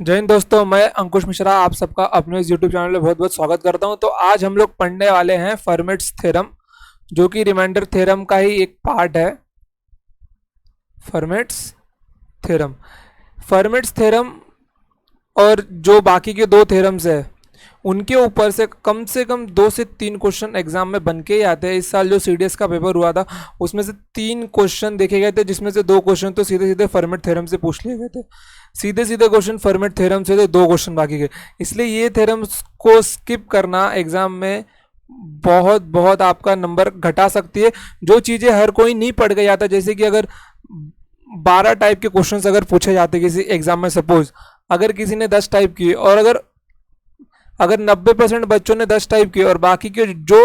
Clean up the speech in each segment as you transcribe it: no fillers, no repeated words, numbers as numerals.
जय हिंद दोस्तों, मैं अंकुश मिश्रा आप सबका अपने इस यूट्यूब चैनल में बहुत बहुत स्वागत करता हूं। तो आज हम लोग पढ़ने वाले हैं फर्मेट्स थ्योरम, जो कि रिमाइंडर थ्योरम का ही एक पार्ट है। फर्मेट्स थ्योरम फर्मेट्स थ्योरम और जो बाकी के दो थ्योरम्स है उनके ऊपर से कम 2 से 3 क्वेश्चन एग्जाम में बन के ही आते हैं। इस साल जो सीडीएस का पेपर हुआ था उसमें से 3 क्वेश्चन देखे गए थे, जिसमें से 2 क्वेश्चन तो सीधे सीधे फर्मेट थ्योरम से पूछ लिए गए थे। सीधे सीधे क्वेश्चन फर्मेट थ्योरम से थे, 2 क्वेश्चन बाकी के। इसलिए ये थ्योरम्स को स्किप करना एग्जाम में बहुत बहुत आपका नंबर घटा सकती है। जो चीज़ें हर कोई नहीं पढ़ के जाता, जैसे कि अगर 12 टाइप के क्वेश्चन अगर पूछे जाते किसी एग्जाम में, सपोज अगर किसी ने 10 टाइप किए और अगर अगर 90% बच्चों ने 10 टाइप किए और बाकी के जो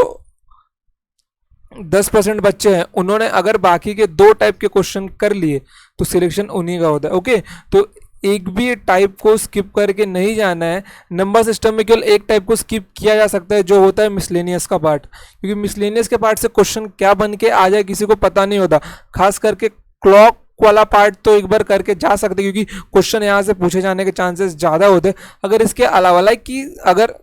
10% बच्चे हैं उन्होंने अगर बाकी के 2 टाइप के क्वेश्चन कर लिए तो सिलेक्शन उन्हीं का होता है। ओके, तो एक भी टाइप को स्किप करके नहीं जाना है। नंबर सिस्टम में केवल एक टाइप को स्किप किया जा सकता है, जो होता है मिसलेनियस का पार्ट, क्योंकि मिसलेनियस के पार्ट से क्वेश्चन क्या बन के आ जाए किसी को पता नहीं होता। खास करके क्लॉक वाला पार्ट तो एक बार करके जा सकते, क्योंकि क्वेश्चन यहाँ से पूछे जाने के चांसेस ज़्यादा होते। अगर इसके अलावा लाइक कि अगर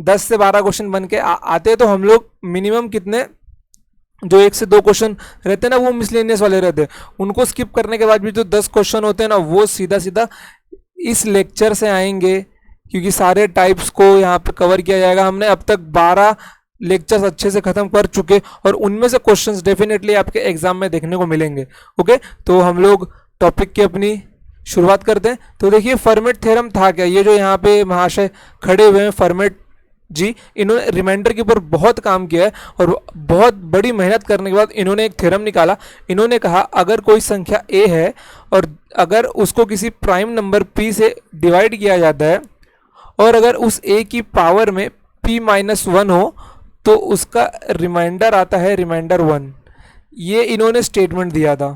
10 से 12 क्वेश्चन बन के आते तो हम लोग मिनिमम कितने, जो 1 से 2 क्वेश्चन रहते हैं ना वो मिसलेनियस वाले रहते हैं, उनको स्किप करने के बाद भी जो 10 क्वेश्चन होते हैं ना वो सीधा सीधा इस लेक्चर से आएंगे, क्योंकि सारे टाइप्स को यहाँ पे कवर किया जाएगा। हमने अब तक 12 लेक्चर्स अच्छे से खत्म कर चुके और उनमें से क्वेश्चंस डेफिनेटली आपके एग्जाम में देखने को मिलेंगे। ओके, तो हम लोग टॉपिक की अपनी शुरुआत करते हैं। तो देखिए फर्मेट थ्योरम था क्या। ये जो यहाँ पे महाशय खड़े हुए हैं फर्मेट जी, इन्होंने रिमाइंडर के ऊपर बहुत काम किया है और बहुत बड़ी मेहनत करने के बाद इन्होंने एक थ्योरम निकाला। इन्होंने कहा अगर कोई संख्या ए है और अगर उसको किसी प्राइम नंबर पी से डिवाइड किया जाता है और अगर उस ए की पावर में p-1 हो तो उसका रिमाइंडर आता है रिमाइंडर 1। ये इन्होंने स्टेटमेंट दिया था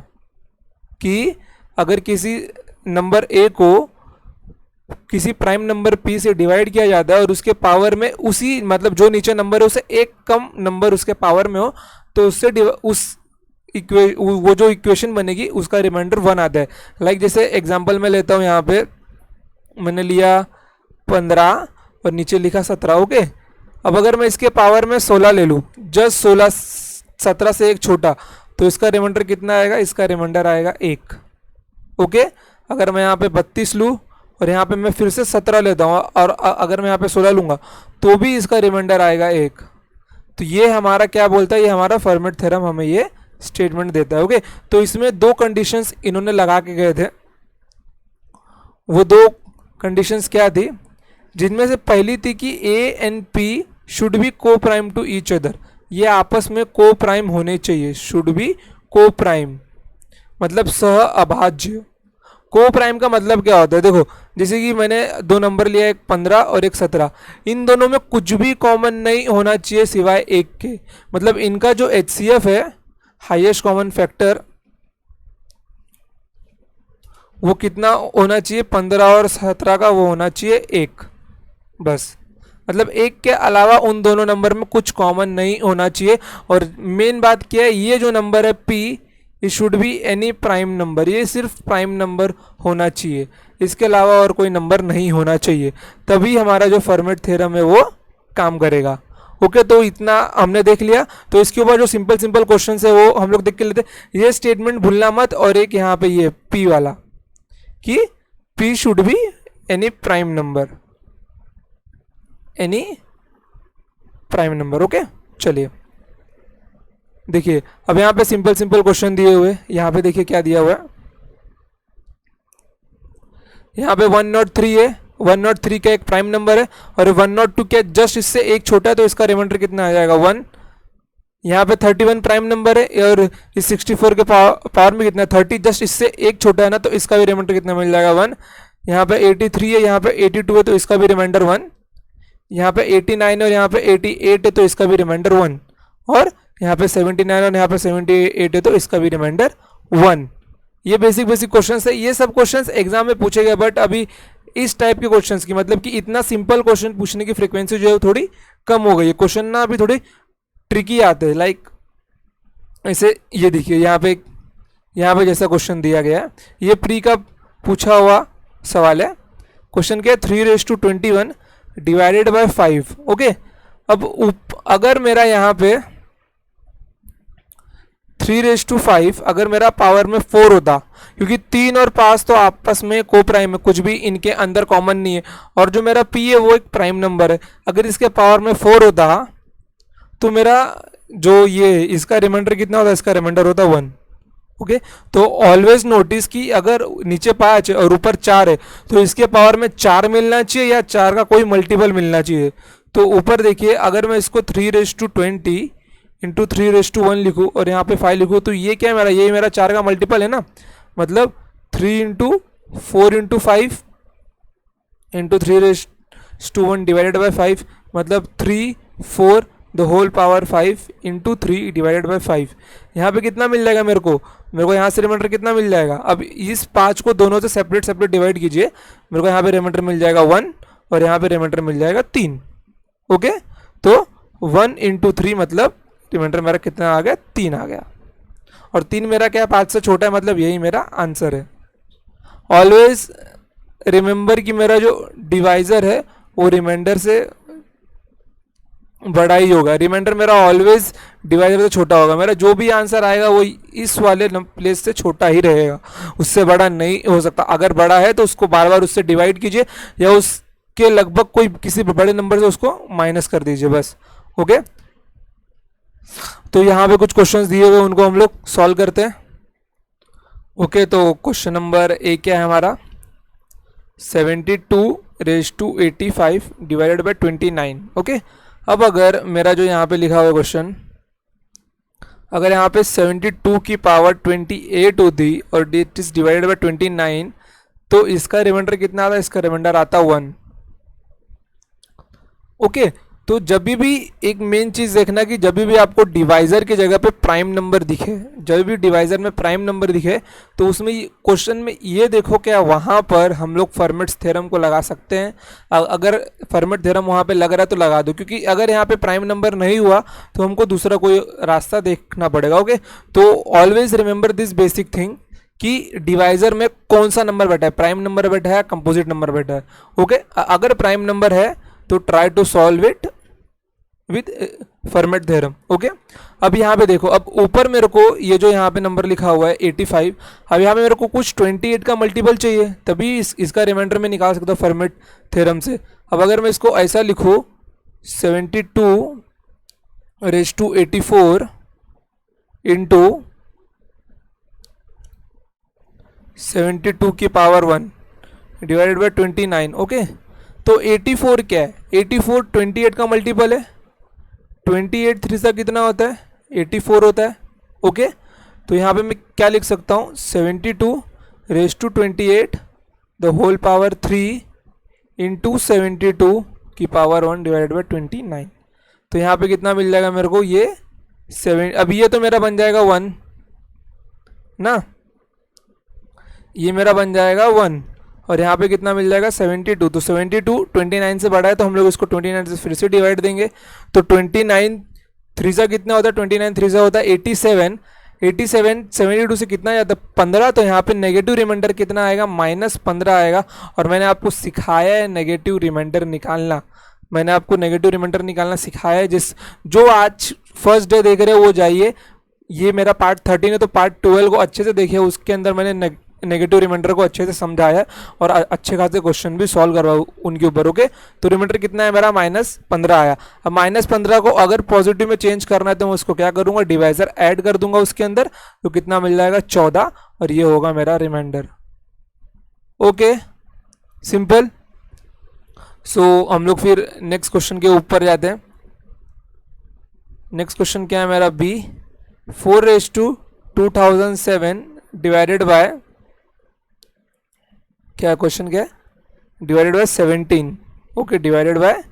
कि अगर किसी नंबर ए को किसी प्राइम नंबर p से डिवाइड किया जाता है और उसके पावर में उसी मतलब जो नीचे नंबर है उसे एक कम नंबर उसके पावर में हो तो उससे वो जो इक्वेशन बनेगी उसका रिमाइंडर 1 आता है। लाइक जैसे एग्जांपल मैं लेता हूँ, यहाँ पे मैंने लिया 15 और नीचे लिखा 17। ओके, अब अगर मैं इसके पावर में 16 ले लूँ, जस्ट 16 17 से एक छोटा, तो इसका रिमाइंडर कितना आएगा, इसका रिमाइंडर आएगा 1। ओके, अगर मैं यहाँ पे 32 लूँ और यहाँ पे मैं फिर से 17 लेता हूँ और अगर मैं यहाँ पे 16 लूँगा तो भी इसका रिमाइंडर आएगा 1। तो ये हमारा क्या बोलता है, ये हमारा फर्मेट थ्योरम हमें ये स्टेटमेंट देता है। ओके, तो इसमें 2 कंडीशंस इन्होंने लगा के गए थे। वो 2 कंडीशंस क्या थी, जिनमें से पहली थी कि A and P should be को प्राइम टू ईच अदर। ये आपस में को प्राइम होने चाहिए, शुड बी को प्राइम मतलब सह अभाज्य। को प्राइम का मतलब क्या होता है, देखो जैसे कि मैंने 2 नंबर लिया, एक 15 और एक 17, इन दोनों में कुछ भी कॉमन नहीं होना चाहिए सिवाय एक के। मतलब इनका जो HCF है, हाईएस्ट कॉमन फैक्टर, वो कितना होना चाहिए, 15 और 17 का वो होना चाहिए 1 बस। मतलब 1 के अलावा उन दोनों नंबर में कुछ कॉमन नहीं होना चाहिए। और मेन बात क्या है, ये जो नंबर है P, ये should be any prime number, ये सिर्फ प्राइम नंबर होना चाहिए, इसके अलावा और कोई नंबर नहीं होना चाहिए, तभी हमारा जो फर्मेट थ्योरम है वो काम करेगा। ओके, तो इतना हमने देख लिया। तो इसके ऊपर जो सिंपल सिंपल क्वेश्चन है वो हम लोग देख के लेते। ये स्टेटमेंट भूलना मत, और एक यहाँ पे ये P वाला कि P should be any prime number, any prime number. Okay, चलिए देखिए अब यहाँ पे सिंपल सिंपल क्वेश्चन दिए हुए, यहाँ पे देखिए क्या दिया हुआ है। यहाँ पे 103 है, 103 का एक प्राइम नंबर है और 102 क्या जस्ट इससे एक छोटा है, तो इसका रिमाइंडर कितना आ जाएगा 1। यहाँ पे 31 प्राइम नंबर है और इस 64 के पावर में कितना है 30, जस्ट इससे एक छोटा है ना, तो इसका भी रिमाइंडर कितना मिल जाएगा 1। यहाँ पे 83 है, यहाँ पे 82 है, तो इसका भी रिमाइंडर 1। यहाँ पे 89 और यहाँ पे 88 है, तो इसका भी रिमाइंडर 1। और यहाँ पे 79 और यहाँ पे 78 है, तो इसका भी रिमाइंडर 1। ये बेसिक बेसिक क्वेश्चंस है, ये सब क्वेश्चंस एग्जाम में पूछे गए। बट अभी इस टाइप के क्वेश्चंस की मतलब कि इतना सिंपल क्वेश्चन पूछने की फ्रीक्वेंसी जो है थोड़ी कम हो गई है। क्वेश्चन ना अभी थोड़ी ट्रिकी आते हैं। लाइक ऐसे ये देखिए यहाँ पे जैसा क्वेश्चन दिया गया है, ये प्री का पूछा हुआ सवाल है। क्वेश्चन क्या है, 3^21 डिवाइडेड बाय 5। ओके, अब अगर मेरा यहाँ पे 3^5 अगर मेरा पावर में 4 होता, क्योंकि 3 और 5 तो आपस में को प्राइम है, कुछ भी इनके अंदर कॉमन नहीं है, और जो मेरा p है वो एक प्राइम नंबर है, अगर इसके पावर में 4 होता तो मेरा जो ये इसका रिमाइंडर कितना होता, इसका रिमाइंडर होता 1। ओके, तो ऑलवेज नोटिस कि अगर नीचे 5 है और ऊपर 4 है तो इसके पावर में 4 मिलना चाहिए या 4 का कोई मल्टीपल मिलना चाहिए। तो ऊपर देखिए, अगर मैं इसको 3^20 इंटू 3^1 लिखूँ और यहाँ पे 5 लिखूँ तो ये क्या है मेरा, ये मेरा 4 का मल्टीपल है ना, मतलब 3×4×5 इंटू 3^1 डिवाइडेड बाई 5, मतलब 3 4 the whole power 5 into 3 divided by 5। यहाँ पे कितना मिल जाएगा मेरे को यहाँ से रिमाइंडर कितना मिल जाएगा। अब इस 5 को दोनों से सेपरेट सेपरेट डिवाइड कीजिए, मेरे को यहाँ पे रिमाइंडर मिल जाएगा 1 और यहाँ पे रिमाइंडर मिल जाएगा 3। ओके, तो 1 इंटू 3 मतलब रिमाइंडर मेरा कितना आ गया, 3 आ गया, और 3 मेरा क्या 5 से छोटा है, मतलब यही मेरा आंसर है। ऑलवेज रिमेंबर कि मेरा जो डिवाइजर है वो रिमाइंडर से बड़ा ही होगा, रिमाइंडर मेरा ऑलवेज डिवाइजर से छोटा होगा, मेरा जो भी आंसर आएगा वो इस वाले प्लेस से छोटा ही रहेगा, उससे बड़ा नहीं हो सकता। अगर बड़ा है तो उसको बार बार उससे डिवाइड कीजिए या उसके लगभग कोई किसी बड़े नंबर से उसको माइनस कर दीजिए बस। ओके, तो यहाँ पे कुछ क्वेश्चंस दिए हुए उनको हम लोग सॉल्व करते हैं। ओके, तो क्वेश्चन नंबर ए क्या है हमारा, 72^85 डिवाइडेड बाई 29। ओके, अब अगर मेरा जो यहाँ पे लिखा हुआ क्वेश्चन, अगर यहाँ पे 72 की पावर 28 होती और इट इज डिवाइडेड बाई 29 तो इसका रिमाइंडर कितना आता है, इसका रिमाइंडर आता 1। ओके, तो जब भी एक मेन चीज़ देखना कि जब भी आपको डिवाइजर की जगह पे प्राइम नंबर दिखे, जब भी डिवाइजर में प्राइम नंबर दिखे तो उसमें क्वेश्चन में ये देखो क्या वहाँ पर हम लोग फर्मेट्स थ्योरम को लगा सकते हैं। अगर फर्मेट थ्योरम वहाँ पे लग रहा है तो लगा दो, क्योंकि अगर यहाँ पे प्राइम नंबर नहीं हुआ तो हमको दूसरा कोई रास्ता देखना पड़ेगा। ओके, तो always remember this basic thing कि डिवाइजर में कौन सा नंबर बैठा है, प्राइम नंबर बैठा है, कंपोजिट नंबर बैठा है। ओके, अगर प्राइम नंबर है तो try to solve it with Fermat theorem. Okay, अब यहाँ पे देखो, अब ऊपर मेरे को ये जो यहाँ पे नंबर लिखा हुआ है 85, अब यहाँ पे मेरे को कुछ 28 का मल्टीपल चाहिए, तभी इसका रिमाइंडर में निकाल सकता हूँ फर्मेट थ्योरम से। अब अगर मैं इसको ऐसा लिखूँ 72^84 इंटू 72 की पावर 1 डिवाइडेड बाई 29। ओके, तो 84 क्या है, 84 28 का मल्टीपल है, 28 3 सा कितना होता है, 84 होता है। ओके, तो यहाँ पे मैं क्या लिख सकता हूँ, 72^28 द होल पावर 3 इंटू 72 की पावर 1 डिवाइडेड बाई 29। तो यहाँ पे कितना मिल जाएगा मेरे को, ये 7। अब ये तो मेरा बन जाएगा 1 ना, ये मेरा बन जाएगा 1 और यहाँ पे कितना मिल जाएगा 72। तो 72 29 से बड़ा है तो हम लोग इसको 29 से फिर से डिवाइड देंगे, तो 29 3 सा कितना होता है, 29 3 सा होता है 87। 87 72 से कितना जाता है 15, तो यहाँ पे नेगेटिव रिमाइंडर कितना आएगा, -15 आएगा। और मैंने आपको सिखाया है नेगेटिव रिमाइंडर निकालना, मैंने आपको नेगेटिव रिमाइंडर निकालना सिखाया है। जो आज फर्स्ट डे देख रहे हो वो जाइए, ये मेरा पार्ट 13 है तो पार्ट 12 को अच्छे से देखिए, उसके अंदर मैंने नेगेटिव रिमाइंडर को अच्छे से समझाया और अच्छे खासे क्वेश्चन भी सॉल्व करवाओ उनके ऊपर। ओके, तो रिमाइंडर कितना है मेरा, -15 आया। अब -15 को अगर पॉजिटिव में चेंज करना है तो मैं उसको क्या करूंगा, डिवाइजर ऐड कर दूंगा उसके अंदर, तो कितना मिल जाएगा 14 और ये होगा मेरा रिमाइंडर। Okay, simple. सो हम लोग फिर नेक्स्ट क्वेश्चन के ऊपर जाते हैं। नेक्स्ट क्वेश्चन क्या है मेरा, बी 4/2007 डिवाइडेड बाय, क्या क्वेश्चन क्या है, divided by 17। Okay, divided by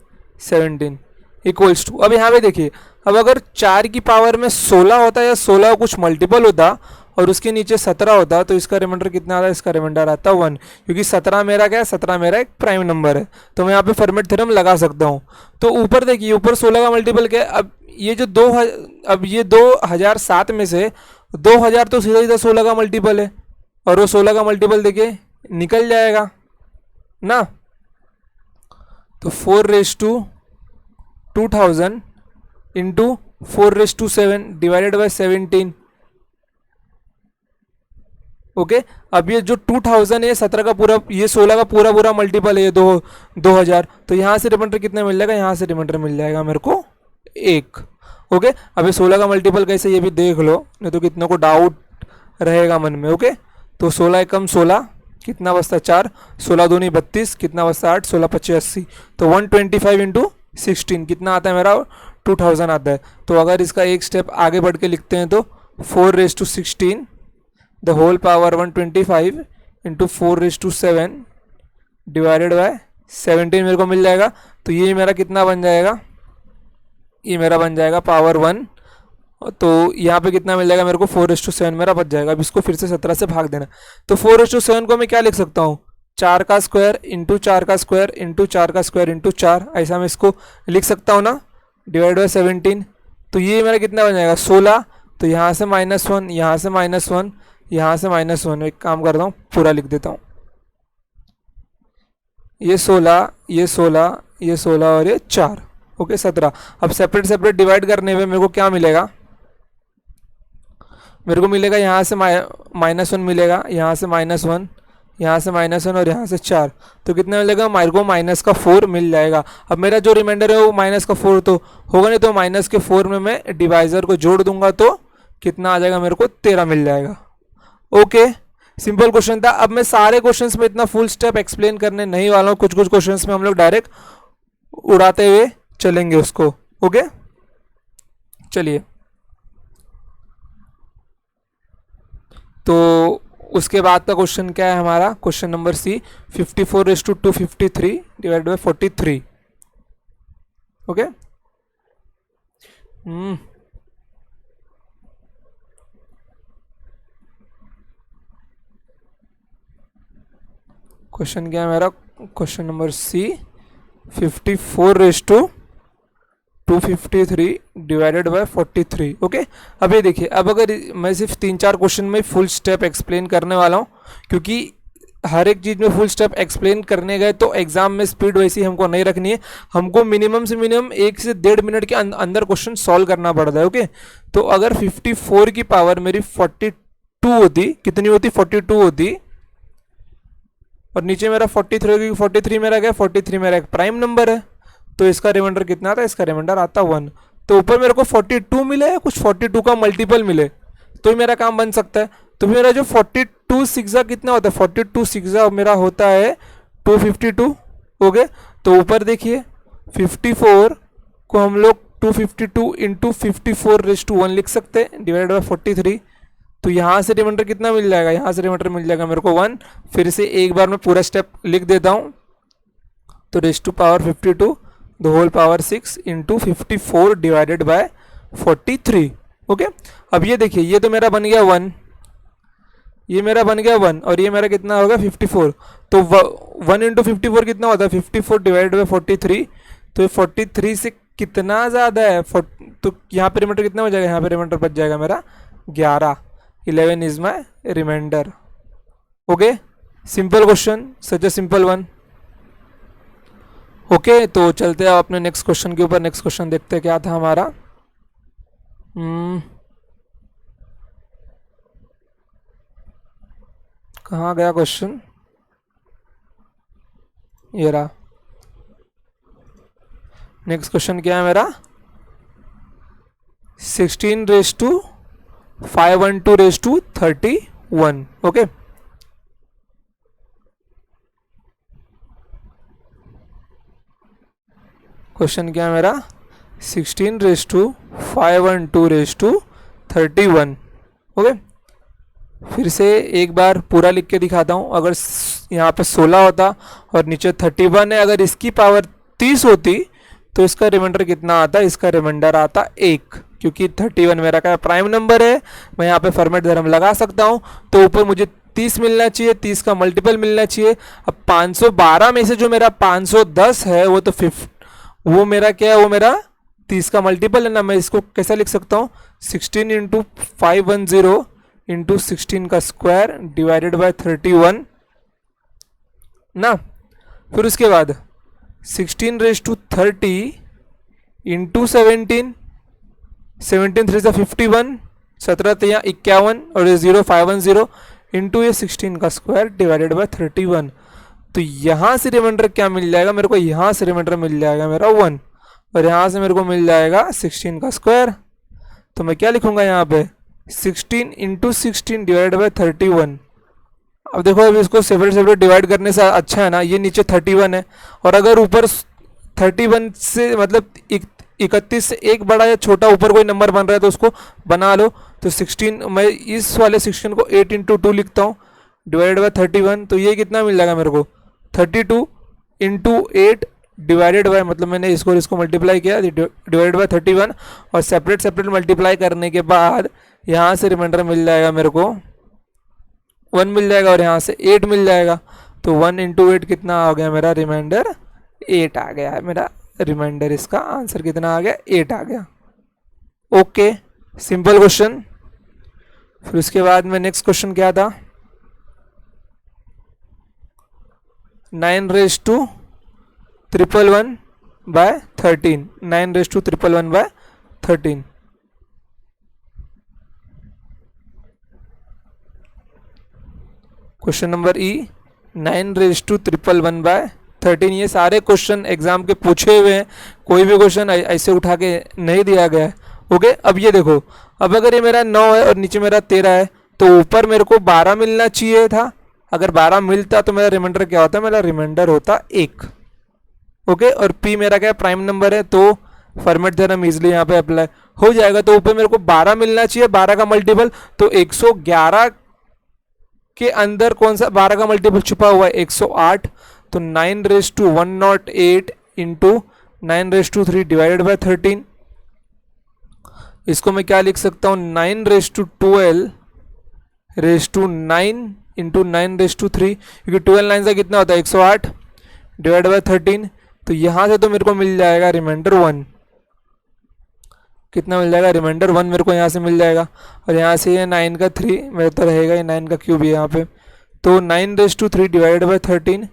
17 equals to, अब यहाँ पे देखिए, अब अगर 4 की पावर में 16 होता है या 16 का कुछ मल्टीपल होता और उसके नीचे 17 होता तो इसका रिमाइंडर कितना आता है, इसका रिमाइंडर आता 1, क्योंकि 17 मेरा क्या है, 17 मेरा एक प्राइम नंबर है, तो मैं यहाँ पे फर्मेट थ्योरम लगा सकता हूँ। तो ऊपर देखिए, ऊपर 16 का मल्टीपल क्या है, अब ये जो 2007 में से 2000 तो सीधा सीधा 16 का मल्टीपल है, और वो 16 का मल्टीपल देखिए निकल जाएगा ना, तो 4/2000 इंटू 4/7 डिवाइडेड बाय 17। ओके अब ये जो 2000 है 17 का पूरा, ये 16 का पूरा पूरा मल्टीपल है, ये 2000। तो यहाँ से रिमाइंडर कितना मिल जाएगा, यहाँ से रिमाइंडर मिल जाएगा मेरे को 1। ओके अब ये 16 का मल्टीपल कैसे, ये भी देख लो, नहीं तो कितनों को डाउट रहेगा मन में। ओके तो 16 एकम 16, कितना बचता 4, 16 दूनी 32, कितना बचता 8, 16 25 80। तो 125 इंटू 16 कितना आता है मेरा, 2000 आता है। तो अगर इसका एक स्टेप आगे बढ़ के लिखते हैं तो 4/16 the whole power 125 into 4/7 divided by 17 मेरे को मिल जाएगा। तो ये मेरा कितना बन जाएगा, ये मेरा बन जाएगा पावर 1। तो यहाँ पे कितना मिल जाएगा मेरे को, 4/7 मेरा बच जाएगा। अब इसको फिर से 17 से भाग देना। तो 4/7 को मैं क्या लिख सकता हूँ, 4 का स्क्वायर इंटू 4 का स्क्वायर इंटू 4 का स्क्वायर इंटू 4, ऐसा मैं इसको लिख सकता हूँ ना, डिवाइड बाय 17। तो ये मेरा कितना बन जाएगा 16। तो यहाँ से -1, यहाँ से -1, यहाँ से -1। एक काम करता हूँ, पूरा लिख देता हूँ, ये 16, ये 16, ये 16 और ये 4। ओके 17। अब सेपरेट सेपरेट डिवाइड करने में मेरे को क्या मिलेगा, मेरे को मिलेगा यहाँ से -1 मिलेगा, यहाँ से -1, यहाँ से -1 और यहाँ से 4। तो कितना मिलेगा, मेरे को -4 मिल जाएगा। अब मेरा जो रिमाइंडर है वो -4 तो होगा नहीं, तो -4 में मैं डिवाइजर को जोड़ दूंगा तो कितना आ जाएगा, मेरे को 13 मिल जाएगा। ओके सिंपल क्वेश्चन था। अब मैं सारे क्वेश्चंस में इतना फुल स्टेप एक्सप्लेन करने नहीं वाला हूँ, कुछ कुछ क्वेश्चंस में हम लोग डायरेक्ट उड़ाते हुए चलेंगे उसको। ओके चलिए, तो उसके बाद का क्वेश्चन क्या है हमारा, question number C, 54/253 divide by 43। Okay question क्या है मेरा, question number C 54/253 divided by 43। Okay अब ये देखिए, अब अगर मैं सिर्फ 3-4 क्वेश्चन में फुल स्टेप एक्सप्लेन करने वाला हूँ, क्योंकि हर एक चीज़ में फुल स्टेप एक्सप्लेन करने गए तो एग्जाम में स्पीड वैसी हमको नहीं रखनी है, हमको मिनिमम से मिनिमम 1 से 1.5 मिनट के अंदर क्वेश्चन सॉल्व करना पड़ता है। ओके तो अगर 54 की पावर मेरी 42 होती, कितनी होती 42 होती, और नीचे मेरा 43 होगी, 43 मेरा क्या, 43 मेरा एक प्राइम नंबर है, तो इसका रिमाइंडर कितना आता है, इसका रिमाइंडर आता 1। तो ऊपर मेरे को 42 मिले या कुछ 42 का मल्टीपल मिले तो ही मेरा काम बन सकता है। तो मेरा जो 42 सिक्सा कितना होता है, 42 सिक्सा मेरा होता है 252। ओके तो ऊपर देखिए 54 को हम लोग 252 इंटू 54/1 लिख सकते हैं डिवाइड बाय 43। तो यहाँ से रिमाइंडर कितना मिल जाएगा, यहाँ से रिमाइंडर मिल जाएगा मेरे को 1। फिर से एक बार मैं पूरा स्टेप लिख देता हूँ। तो raise to power 52 the whole power 6 into 54 divided by 43। Okay अब ये देखिए, ये तो मेरा बन गया 1, ये मेरा बन गया 1, और ये मेरा कितना होगा 54। तो 1 इंटू 54 कितना होता है, 54 डिवाइडेड बाय 43। तो ये 43 से कितना ज़्यादा है, तो यहाँ पे रिमाइंडर कितना हो जाएगा, यहाँ पे रिमाइंडर बच जाएगा मेरा 11। 11 is my reminder. Okay simple question, such a simple one. Okay तो चलते हैं अपने नेक्स्ट क्वेश्चन के ऊपर। नेक्स्ट क्वेश्चन देखते हैं क्या था हमारा। कहाँ गया क्वेश्चन, ये रहा। नेक्स्ट क्वेश्चन क्या है मेरा, 16/512/31। ओके क्वेश्चन क्या है मेरा, 16/512/31। ओके फिर से एक बार पूरा लिख के दिखाता हूँ। अगर यहाँ पे 16 होता और नीचे 31 है, अगर इसकी पावर 30 होती तो इसका रिमाइंडर कितना आता, इसका रिमाइंडर आता 1, क्योंकि 31 मेरा क्या प्राइम नंबर है। मैं यहाँ पे फॉर्मेट थ्योरम लगा सकता हूँ। तो ऊपर मुझे 30 मिलना चाहिए, 30 का मल्टीपल मिलना चाहिए। अब 512 में से जो मेरा 510 है वो तो वो मेरा क्या है, वो मेरा 30 का मल्टीपल है ना। मैं इसको कैसा लिख सकता हूँ, 16 इंटू 510 इंटू 16 का स्क्वायर डिवाइडेड बाय 31 ना। फिर उसके बाद 16 रेज टू 30 इंटू 17, 17 3 51, 17 3 51 और ये 0 5 10 इंटू ये 16 का स्क्वायर डिवाइडेड बाय 31। तो यहाँ से रिमाइंडर क्या मिल जाएगा मेरे को, यहाँ से रिमाइंडर मिल जाएगा मेरा 1 और यहाँ से मेरे को मिल जाएगा 16 का स्क्वायर। तो मैं क्या लिखूंगा यहाँ पे 16 इंटू 16 डिवाइडेड बाय 31। अब देखो अभी इसको सेपरेट सेपरेट डिवाइड करने से अच्छा है ना, ये नीचे 31 है और अगर ऊपर 31 से मतलब 31 से एक बड़ा या छोटा ऊपर कोई नंबर बन रहा है तो उसको बना लो। तो 16 मैं इस वाले 16 को 8 इंटू 2 लिखता हूँ डिवाइडेड बाय 31। तो ये कितना मिल जाएगा मेरे को 32 इंटू 8 डिवाइडेड बाय, मतलब मैंने इसको मल्टीप्लाई किया डिवाइडेड बाय 31 और सेपरेट सेपरेट मल्टीप्लाई करने के बाद यहाँ से रिमाइंडर मिल जाएगा मेरे को 1 मिल जाएगा और यहाँ से 8 मिल जाएगा। तो 1 इंटू 8 कितना आ गया मेरा रिमाइंडर 8 आ गया है मेरा रिमाइंडर, इसका आंसर कितना आ गया 8 आ गया। Okay, simple question. फिर उसके बाद में नेक्स्ट क्वेश्चन क्या था 9 raise to 111 by 13, 9 raise to 111 by 13। Question number E 9 raise to 111 by 13। ये सारे क्वेश्चन एग्जाम के पूछे हुए हैं, कोई भी क्वेश्चन ऐसे उठा के नहीं दिया गया है। ओके, अब ये देखो, अब अगर ये मेरा 9 है और नीचे मेरा 13 है तो ऊपर मेरे को 12 मिलना चाहिए था। अगर 12 मिलता तो मेरा रिमाइंडर क्या होता, मेरा रिमाइंडर होता 1। ओके, और पी मेरा क्या प्राइम नंबर है तो फॉर्मेट थ्योरम इजिली यहाँ पे अप्लाई हो जाएगा। तो ऊपर मेरे को 12 मिलना चाहिए, 12 का मल्टीपल तो 111 के अंदर कौन सा 12 का मल्टीपल छुपा हुआ है 108। तो 9 raise to 108 into 9 raise to 3 divided by 13। इसको मैं क्या लिख सकता हूँ 9 raise to 12 raise to 9 into 9 raise to 3, क्योंकि 12 9 से कितना होता है 108 डिवाइड बाय 13। तो यहाँ से तो मेरे को मिल जाएगा रिमाइंडर 1, कितना मिल जाएगा रिमाइंडर 1 मेरे को यहाँ से मिल जाएगा। और यहाँ से ये 9 का 3 मेरे तो रहेगा, ये 9 का क्यूब है यहाँ पे। तो 9 रेज टू 3 डिवाइडेड बाय 13,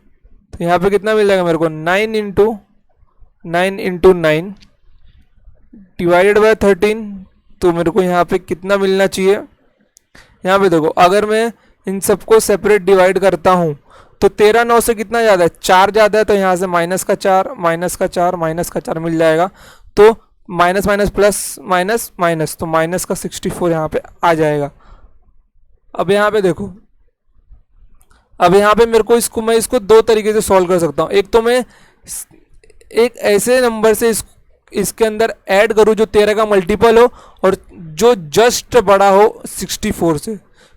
तो यहाँ पे कितना मिल जाएगा मेरे को 9 इंटू 9 डिवाइडेड बाय 13। तो मेरे को यहाँ पे कितना मिलना चाहिए, यहाँ पे देखो अगर मैं इन सबको सेपरेट डिवाइड करता हूँ तो 13 9 से कितना ज़्यादा है 4 ज़्यादा है, तो यहाँ से माइनस का 4 माइनस का 4 माइनस का 4 मिल जाएगा। तो minus minus plus minus minus, तो माइनस का 64 यहाँ पे आ जाएगा। अब यहाँ पे देखो, अब यहाँ पे मेरे को मैं इसको दो तरीके से सॉल्व कर सकता हूँ। एक तो मैं एक ऐसे नंबर से इसके अंदर ऐड करूँ जो 13 का मल्टीपल हो और जो जस्ट बड़ा हो 64 से,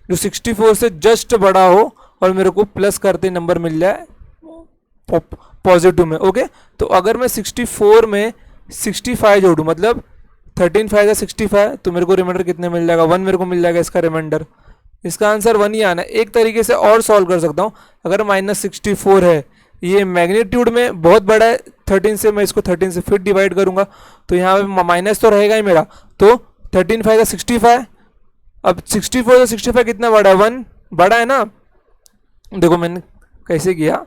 जो 64 से जस्ट बड़ा हो और मेरे को प्लस करते नंबर मिल जाए पॉजिटिव में। ओके, तो अगर मैं 64 में 65 जोड़ूँ, मतलब 13 5 65, तो मेरे को रिमाइंडर कितने मिल जाएगा 1 मेरे को मिल जाएगा इसका रिमाइंडर। इसका आंसर 1 ही आना है। एक तरीके से और सॉल्व कर सकता हूँ, अगर -64 है, ये मैग्नीट्यूड में बहुत बड़ा है 13 से, मैं इसको 13 से फिर डिवाइड करूंगा तो यहाँ पे माइनस तो रहेगा ही मेरा। तो 13 5 65, अब 64 से 65 कितना बड़ा है 1 बड़ा है ना। देखो मैंने कैसे किया,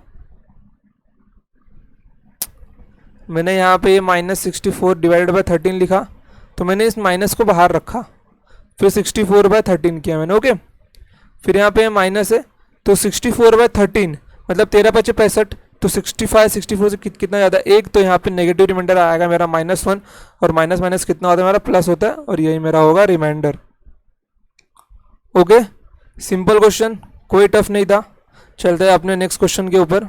मैंने यहाँ पे ये -64 डिवाइडेड बाय 13 लिखा, तो मैंने इस माइनस को बाहर रखा, फिर 64 बाय 13 किया मैंने। ओके, फिर यहाँ पे माइनस है तो 64 बाय 13 मतलब 13 5 65, तो 64 से कितना ज़्यादा 1, तो यहाँ पे नेगेटिव रिमाइंडर आएगा मेरा -1 और माइनस माइनस कितना होता है मेरा प्लस होता है, और यही मेरा होगा रिमाइंडर। ओके, सिंपल क्वेश्चन, कोई टफ नहीं था। चलते हैं अपने नेक्स्ट क्वेश्चन के ऊपर।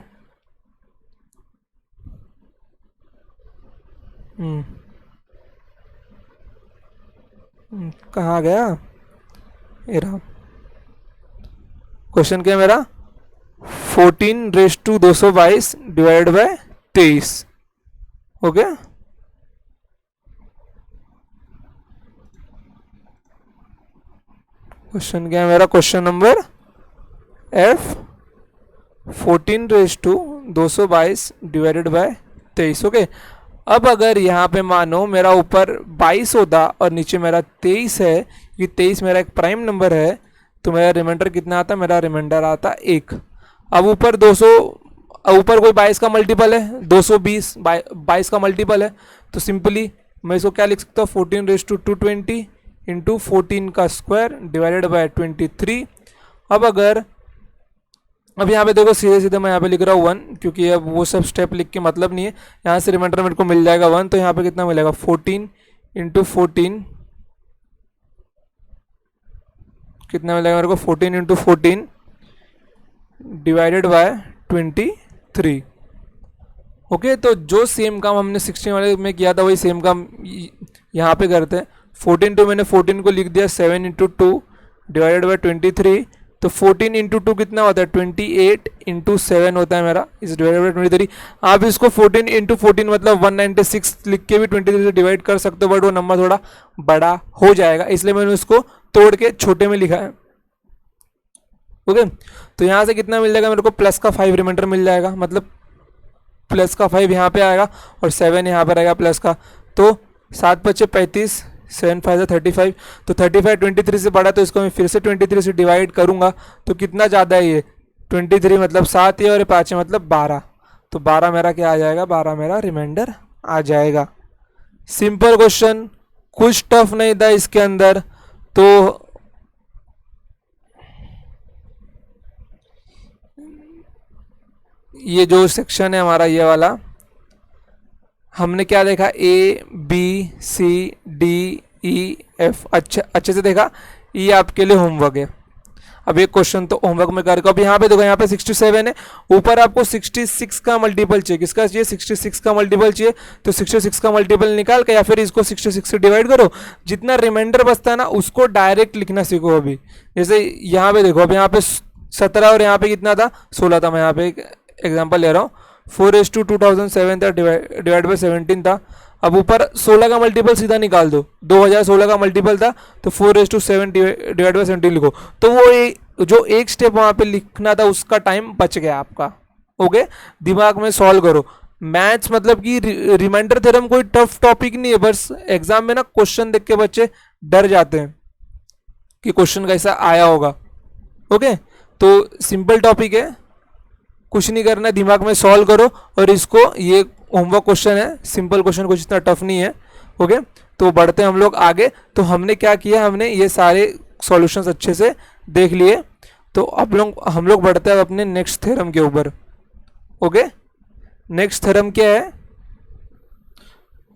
कहाँ गया ये रहा क्वेश्चन, क्या मेरा 14 raise to 222 divide by 23। Okay, question क्या है मेरा, question number F 14 raise to 222 divided by 23। Okay, अब अगर यहाँ पे मानो मेरा ऊपर 22 होता और नीचे मेरा 23 है, ये 23 मेरा एक प्राइम नंबर है, तो मेरा रिमाइंडर कितना आता, मेरा रिमाइंडर आता 1। अब ऊपर 200 ऊपर कोई 22 का मल्टीपल है, 220 22 का मल्टीपल है, तो सिंपली मैं इसको क्या लिख सकता हूँ, 14 raised to 220 इंटू 14 का स्क्वायर डिवाइडेड बाय 23। अब यहाँ पे देखो सीधे सीधे मैं यहाँ पे लिख रहा हूँ 1, क्योंकि अब वो सब स्टेप लिख के मतलब नहीं है, यहाँ से रिमाइंडर मेरे को मिल जाएगा 1, तो यहाँ पे कितना मिलेगा 14 इंटू 14, कितना मिलेगा मेरे को 14 इंटू 14 डिवाइडेड बाय 23। ओके, तो जो सेम काम हमने 16 वाले में किया था वही सेम काम यहाँ पे करते हैं। 14 टू मैंने 14 को लिख दिया 7 इंटू 2 डिवाइडेड बाई 23, तो 14 इंटू 2 कितना होता है 28 इंटू 7 होता है मेरा, इस डिवाइडेड बाई 23। आप इसको 14 इंटू 14 मतलब 196 लिख के भी 23 से डिवाइड कर सकते हो, बट वो नंबर थोड़ा बड़ा हो जाएगा, इसलिए मैंने उसको तोड़ के छोटे में लिखा है। ओके, तो यहाँ से कितना मिल जाएगा मेरे को, प्लस का 5 रिमाइंडर मिल जाएगा, मतलब प्लस का 5 यहाँ पे आएगा और 7 यहाँ पर आएगा प्लस का, तो 7 पच्चे 35, 7 5 35, तो 35 23 से बड़ा, तो इसको मैं फिर से 23 से डिवाइड करूँगा तो कितना ज़्यादा है ये 23 मतलब 7 है और 5 मतलब 12, तो 12 मेरा क्या आ जाएगा, 12 मेरा रिमाइंडर आ जाएगा। सिंपल क्वेश्चन, कुछ टफ नहीं था इसके अंदर। तो ये जो सेक्शन है हमारा ये वाला, हमने क्या देखा, A B C D E F, अच्छे से देखा, ये आपके लिए होमवर्क है। अब एक क्वेश्चन तो होमवर्क में करके, अब यहाँ पे देखो, यहाँ पे 67 है, ऊपर आपको 66 का मल्टीपल चाहिए, किसका चाहिए 66 का मल्टीपल चाहिए, तो 66 का मल्टीपल निकाल के या फिर इसको 66 से डिवाइड करो, जितना रिमाइंडर बचता है ना उसको डायरेक्ट लिखना सीखो। अभी जैसे यहाँ पे देखो, अब यहाँ पे 17 और यहाँ पे कितना था 16 था, मैं यहाँ पे एग्जांपल ले रहा हूँ, 4:2007 था डिवाइड बाई 17 था। अब ऊपर 16 का मल्टीपल सीधा निकाल दो, 2016 का मल्टीपल था, तो 4:7 डिवाइड बाई 17 लिखो, तो वो जो एक स्टेप वहाँ पे लिखना था उसका टाइम बच गया आपका। ओके, दिमाग में सॉल्व करो। मैथ्स मतलब कि रिमाइंडर थ्योरम कोई टफ टॉपिक नहीं है, बस एग्जाम में ना क्वेश्चन देख के बच्चे डर जाते हैं कि क्वेश्चन कैसा आया होगा। ओके, तो सिंपल टॉपिक है, कुछ नहीं करना है, दिमाग में सॉल्व करो, और इसको, ये होमवर्क क्वेश्चन है, सिंपल क्वेश्चन, कुछ इतना टफ नहीं है। ओके, तो बढ़ते हैं हम लोग आगे। तो हमने क्या किया, हमने ये सारे सॉल्यूशंस अच्छे से देख लिए, तो अब हम लोग बढ़ते हैं अपने नेक्स्ट थ्योरम के ऊपर। ओके, नेक्स्ट थ्योरम क्या है,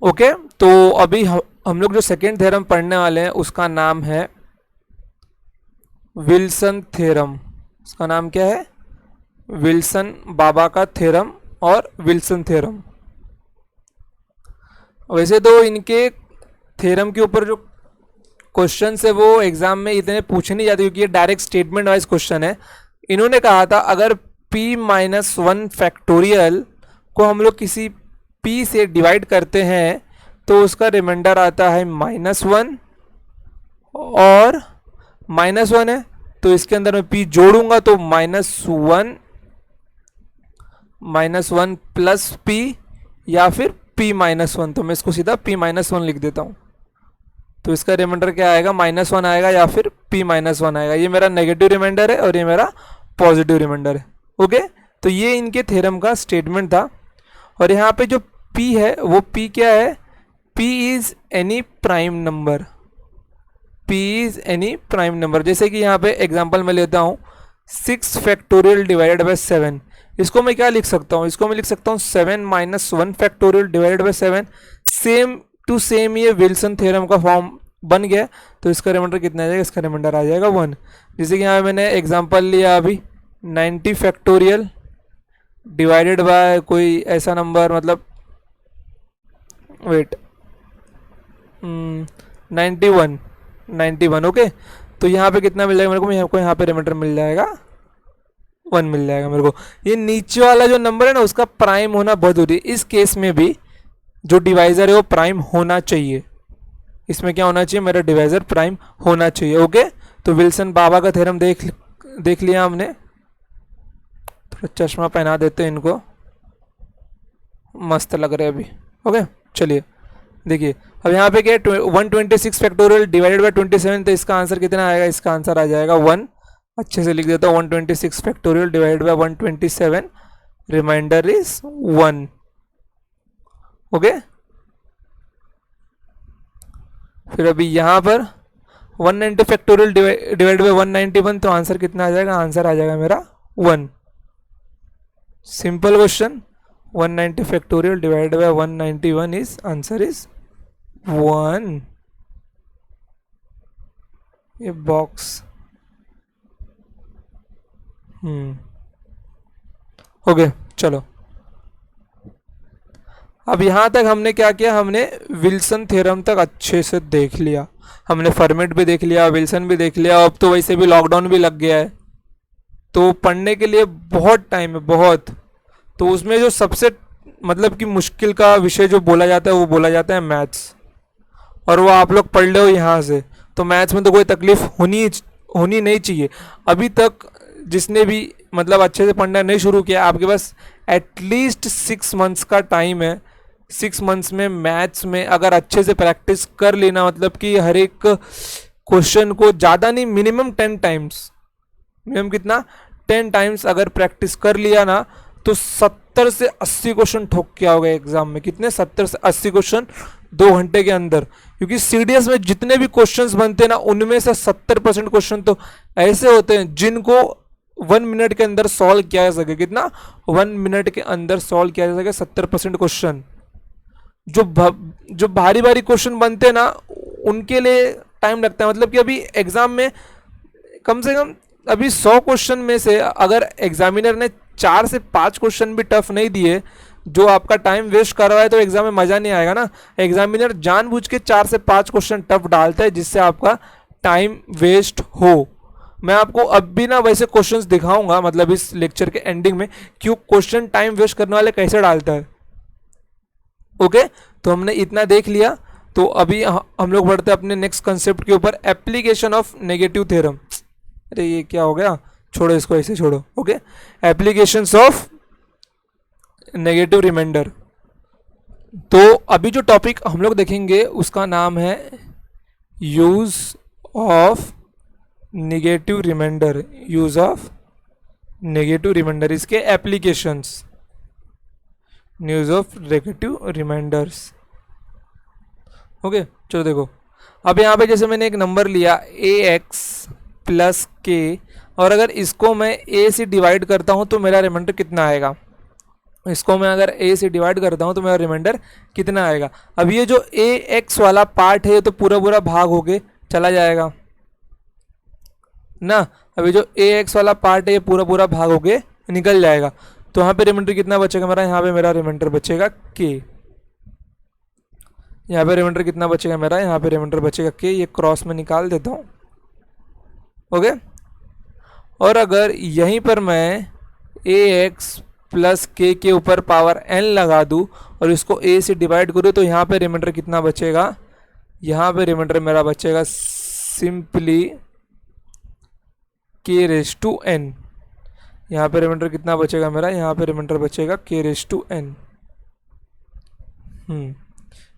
ओके, तो अभी हम लोग जो सेकेंड थ्योरम पढ़ने वाले हैं उसका नाम है विल्सन थ्योरम। उसका नाम क्या है, विल्सन बाबा का थ्योरम और विल्सन थ्योरम। वैसे तो इनके थ्योरम के ऊपर जो क्वेश्चन है वो एग्जाम में इतने पूछे नहीं जाते, क्योंकि ये डायरेक्ट स्टेटमेंट वाइज क्वेश्चन है। इन्होंने कहा था अगर p-1 फैक्टोरियल को हम लोग किसी p से डिवाइड करते हैं तो उसका रिमाइंडर आता है -1, और -1 है तो इसके अंदर मैं p जोड़ूंगा तो -1 प्लस p या फिर p-1, तो मैं इसको सीधा p-1 लिख देता हूं, तो इसका रिमाइंडर क्या आएगा, -1 आएगा या फिर p-1 आएगा। ये मेरा नेगेटिव रिमाइंडर है और ये मेरा पॉजिटिव रिमाइंडर है। ओके, तो ये इनके थ्योरम का स्टेटमेंट था। और यहाँ पे जो p है वो p क्या है, p is any prime number, p is any prime number. जैसे कि यहाँ पे एग्जांपल मैं लेता हूँ 6 फैक्टोरियल डिवाइडेड बाय 7, इसको मैं क्या लिख सकता हूँ, इसको मैं लिख सकता हूँ 7 - 1 factorial divided by 7। Same to same ये विल्सन थ्योरम का फॉर्म बन गया, तो इसका रिमाइंडर कितना आ जाएगा, इसका रिमाइंडर आ जाएगा 1। जैसे कि यहाँ मैंने एग्जांपल लिया अभी 90 फैक्टोरियल डिवाइडेड बाय कोई ऐसा नंबर, मतलब वेट 91। ओके, तो यहाँ पे कितना मिल जाएगा मेरे को यहाँ पे रिमाइंडर मिल जाएगा 1 मिल जाएगा मेरे को। ये नीचे वाला जो नंबर है ना उसका प्राइम होना बहुत जरूरी है। इस केस में भी जो डिवाइजर है वो प्राइम होना चाहिए, इसमें क्या होना चाहिए, मेरा डिवाइजर प्राइम होना चाहिए। ओके, तो विल्सन बाबा का थ्योरम देख लिया हमने। थोड़ा चश्मा पहना देते हैं इनको, मस्त लग रहे हैं अभी। ओके, चलिए देखिए, अब यहाँ पे क्या 126 फैक्टोरियल डिवाइडेड बाय 27, तो इसका आंसर कितना आएगा, इसका आंसर आ जाएगा 1। अच्छे से लिख देता हूँ 126 factorial divided by 127, reminder is 1। Okay, फिर अभी यहां पर 190 फैक्टोरियल डिवाइड बाई 191, तो आंसर कितना आ जाएगा? आंसर आ जाएगा मेरा 1। Simple question, 190 factorial divide by 191 is answer is 1। ये बॉक्स ओके, चलो अब यहां तक हमने क्या किया? हमने विल्सन थ्योरम तक अच्छे से देख लिया, हमने फर्मेट भी देख लिया, विल्सन भी देख लिया। अब तो वैसे भी लॉकडाउन भी लग गया है, तो पढ़ने के लिए बहुत टाइम है, बहुत। तो उसमें जो सबसे मतलब कि मुश्किल का विषय जो बोला जाता है वो बोला जाता है मैथ्स, और वो आप लोग पढ़ लो यहाँ से, तो मैथ्स में तो कोई तकलीफ होनी नहीं चाहिए। अभी तक जिसने भी मतलब अच्छे से पढ़ना नहीं शुरू किया, आपके पास एटलीस्ट 6 मंथ्स का टाइम है। 6 मंथ्स में मैथ्स में अगर अच्छे से प्रैक्टिस कर लेना, मतलब कि हर एक क्वेश्चन को ज़्यादा नहीं, मिनिमम 10 टाइम्स, मिनिमम कितना 10 टाइम्स अगर प्रैक्टिस कर लिया ना, तो 70 से 80 क्वेश्चन ठोक के आओगे एग्जाम में। कितने? 70 से 80 क्वेश्चन 2 घंटे के अंदर। क्योंकि सीडीएस में जितने भी क्वेश्चंस बनते हैं ना, उनमें से 70% क्वेश्चन तो ऐसे होते हैं जिनको 1 मिनट के अंदर सॉल्व किया जा सके। कितना? 1 मिनट के अंदर सॉल्व किया जा सके 70% क्वेश्चन। जो भारी भारी क्वेश्चन बनते हैं ना, उनके लिए टाइम लगता है। मतलब कि अभी एग्जाम में कम से कम अभी 100 क्वेश्चन में से अगर एग्जामिनर ने 4 से 5 क्वेश्चन भी टफ नहीं दिए, जो आपका टाइम वेस्ट कर रहा है, तो एग्जाम में मजा नहीं आएगा ना। एग्जामिनर जानबूझ के 4 से 5 क्वेश्चन टफ डालता है जिससे आपका टाइम वेस्ट हो। मैं आपको अब भी ना वैसे क्वेश्चंस दिखाऊंगा, मतलब इस लेक्चर के एंडिंग में, क्यों क्वेश्चन टाइम वेस्ट करने वाले कैसे डालता है। ओके, तो हमने इतना देख लिया। तो अभी हम लोग बढ़ते हैं अपने नेक्स्ट कंसेप्ट के ऊपर, एप्लीकेशन ऑफ नेगेटिव थ्योरम। अरे ये क्या हो गया, छोड़ो इसको, ऐसे छोड़ो। Okay, applications of negative reminder. तो अभी जो टॉपिक हम लोग देखेंगे उसका नाम है use of negative reminder. Use of negative reminder, इसके applications, use of negative reminders. Okay, चलो देखो, अब यहाँ पे जैसे मैंने एक नंबर लिया ax प्लस के, और अगर इसको मैं a से डिवाइड करता हूँ तो मेरा रिमाइंडर कितना आएगा? इसको मैं अगर a से डिवाइड करता हूँ तो मेरा रिमाइंडर कितना आएगा? अब ये जो ax वाला पार्ट है ये तो पूरा पूरा भाग होके चला जाएगा ना। अभी जो ax वाला पार्ट है ये पूरा पूरा भाग होके निकल जाएगा। तो यहाँ पे रिमाइंडर कितना बचेगा मेरा? यहाँ पे मेरा रिमाइंडर बचेगा k। यहाँ पे रिमाइंडर कितना बचेगा मेरा? यहाँ पे रिमाइंडर बचेगा k। ये क्रॉस में निकाल देता हूँ। ओके, और अगर यहीं पर मैं ax प्लस के ऊपर पावर n लगा दूँ और इसको a से डिवाइड करूँ, तो यहाँ पे रिमाइंडर कितना बचेगा? यहाँ पे रिमाइंडर मेरा बचेगा simply k raise to n। यहाँ पे रिमाइंडर कितना बचेगा मेरा? यहाँ पे रिमाइंडर बचेगा k रेज टू n।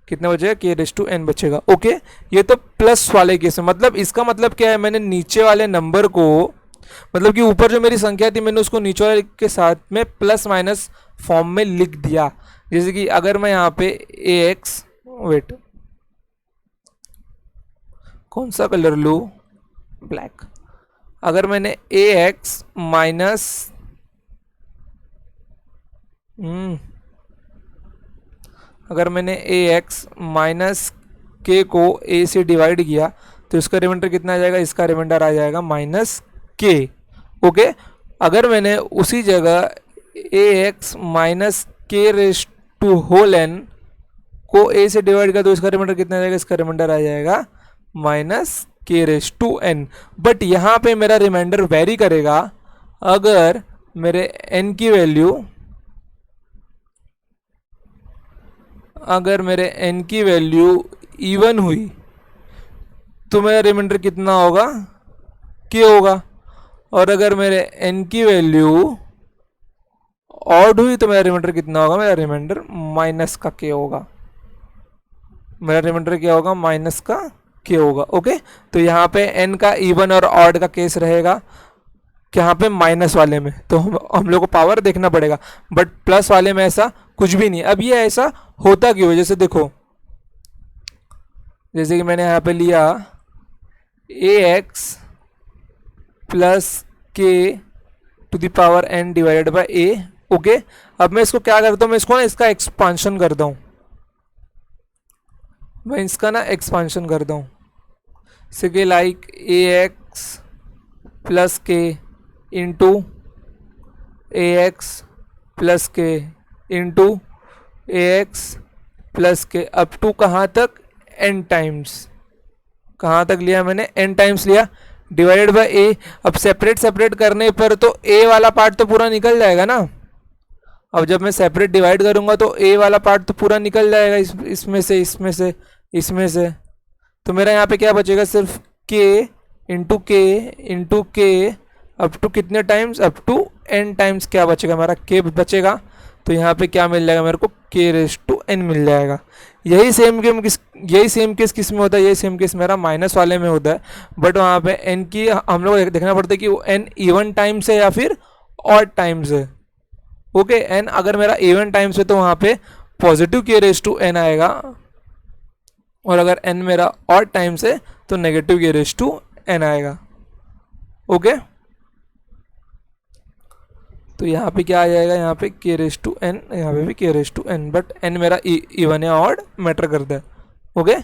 कितना बचेगा? k रेज टू n बचेगा। ओके, ये तो प्लस वाले केस में, मतलब इसका मतलब क्या है? मैंने नीचे वाले नंबर को, मतलब कि ऊपर जो मेरी संख्या थी मैंने उसको नीचे वाले के साथ में प्लस माइनस फॉर्म में लिख दिया। जैसे कि अगर मैं यहाँ पे ax, वेट कौन सा कलर लूँ? ब्लैक। अगर मैंने ax माइनस अगर मैंने ax माइनस के को a से डिवाइड किया तो इसका रिमाइंडर कितना आ जाएगा? इसका रिमाइंडर आ जाएगा माइनस के। ओके, अगर मैंने उसी जगह ax माइनस के रेज टू होल n को a से डिवाइड किया तो इसका रिमाइंडर कितना आ जाएगा? इसका रिमाइंडर आ जाएगा माइनस के रेज टू n। बट यहाँ पे मेरा रिमाइंडर वेरी करेगा। अगर मेरे n की वैल्यू, अगर मेरे n की वैल्यू इवन हुई तो मेरा रिमाइंडर कितना होगा? k होगा। और अगर मेरे n की वैल्यू ऑड हुई तो मेरा रिमाइंडर कितना होगा? मेरा रिमाइंडर माइनस का k होगा। मेरा रिमाइंडर क्या होगा? माइनस का k होगा। ओके, तो यहाँ पे n का इवन और ऑड का केस रहेगा। यहाँ पे माइनस वाले में, तो हम लोग को पावर देखना पड़ेगा, बट प्लस वाले में ऐसा कुछ भी नहीं। अब ये ऐसा होता क्यों है, जैसे देखो, जैसे कि मैंने यहाँ पे लिया ax plus K to the power n divided by a। Okay, अब मैं इसको क्या करता हूँ, मैं इसको ना इसका एक्सपांशन करता हूँ, मैं इसका ना एक्सपांशन करता हूँ, जैसे कि लाइक ax प्लस के इंटू ax प्लस के इंटू ax प्लस के अप टू कहाँ तक, n टाइम्स, कहाँ तक लिया मैंने, n टाइम्स लिया, डिवाइडेड बाय a। अब सेपरेट सेपरेट करने पर तो a वाला पार्ट तो पूरा निकल जाएगा ना। अब जब मैं सेपरेट डिवाइड करूंगा तो a वाला पार्ट तो पूरा निकल जाएगा, इसमें से इसमें से इसमें से, तो मेरा यहाँ पे क्या बचेगा, सिर्फ k into K up to कितने times, up to n times क्या बचेगा, हमारा k बचेगा। तो यहाँ पे क्या मिल जाएगा मेरे को, k रेस टू n मिल जाएगा। यही सेम केस किस में होता है, यही सेम केस मेरा माइनस वाले में होता है, बट वहाँ पे n की हम लोग देखना पड़ता है कि वो n इवन टाइम्स है या फिर ऑड टाइम्स है। ओके, n अगर मेरा इवन टाइम्स है तो वहाँ पे positive k raise to n आएगा, और अगर n मेरा ऑड टाइम्स है तो negative k raise to n आएगा। ओके, तो यहाँ पे क्या आ जाएगा, यहाँ पे k रेस टू n, यहाँ पे भी k raise to n, but n मेरा इवन या ऑड मैटर करता है। ओके,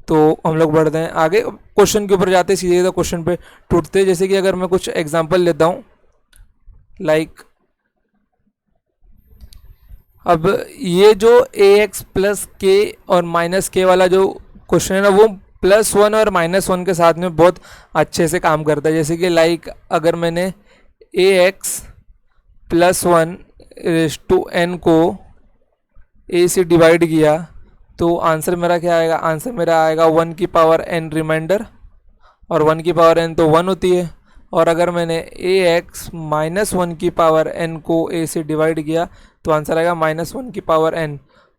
तो हम लोग बढ़ते हैं आगे, क्वेश्चन के ऊपर जाते हैं, सीधे तो क्वेश्चन पे टूटते हैं। जैसे कि अगर मैं कुछ एग्जांपल लेता हूँ, लाइक अब ये जो ax प्लस के और माइनस के वाला जो क्वेश्चन है ना, वो +1 और -1 के साथ में बहुत अच्छे से काम करता है। जैसे कि लाइक अगर मैंने ax plus 1 raise to n को a से डिवाइड किया तो आंसर मेरा क्या आएगा, आंसर मेरा आएगा 1 की पावर n रिमाइंडर, और 1 की पावर n तो 1 होती है। और अगर मैंने ax माइनस 1 की पावर n को a से डिवाइड किया तो आंसर आएगा -1 की पावर n।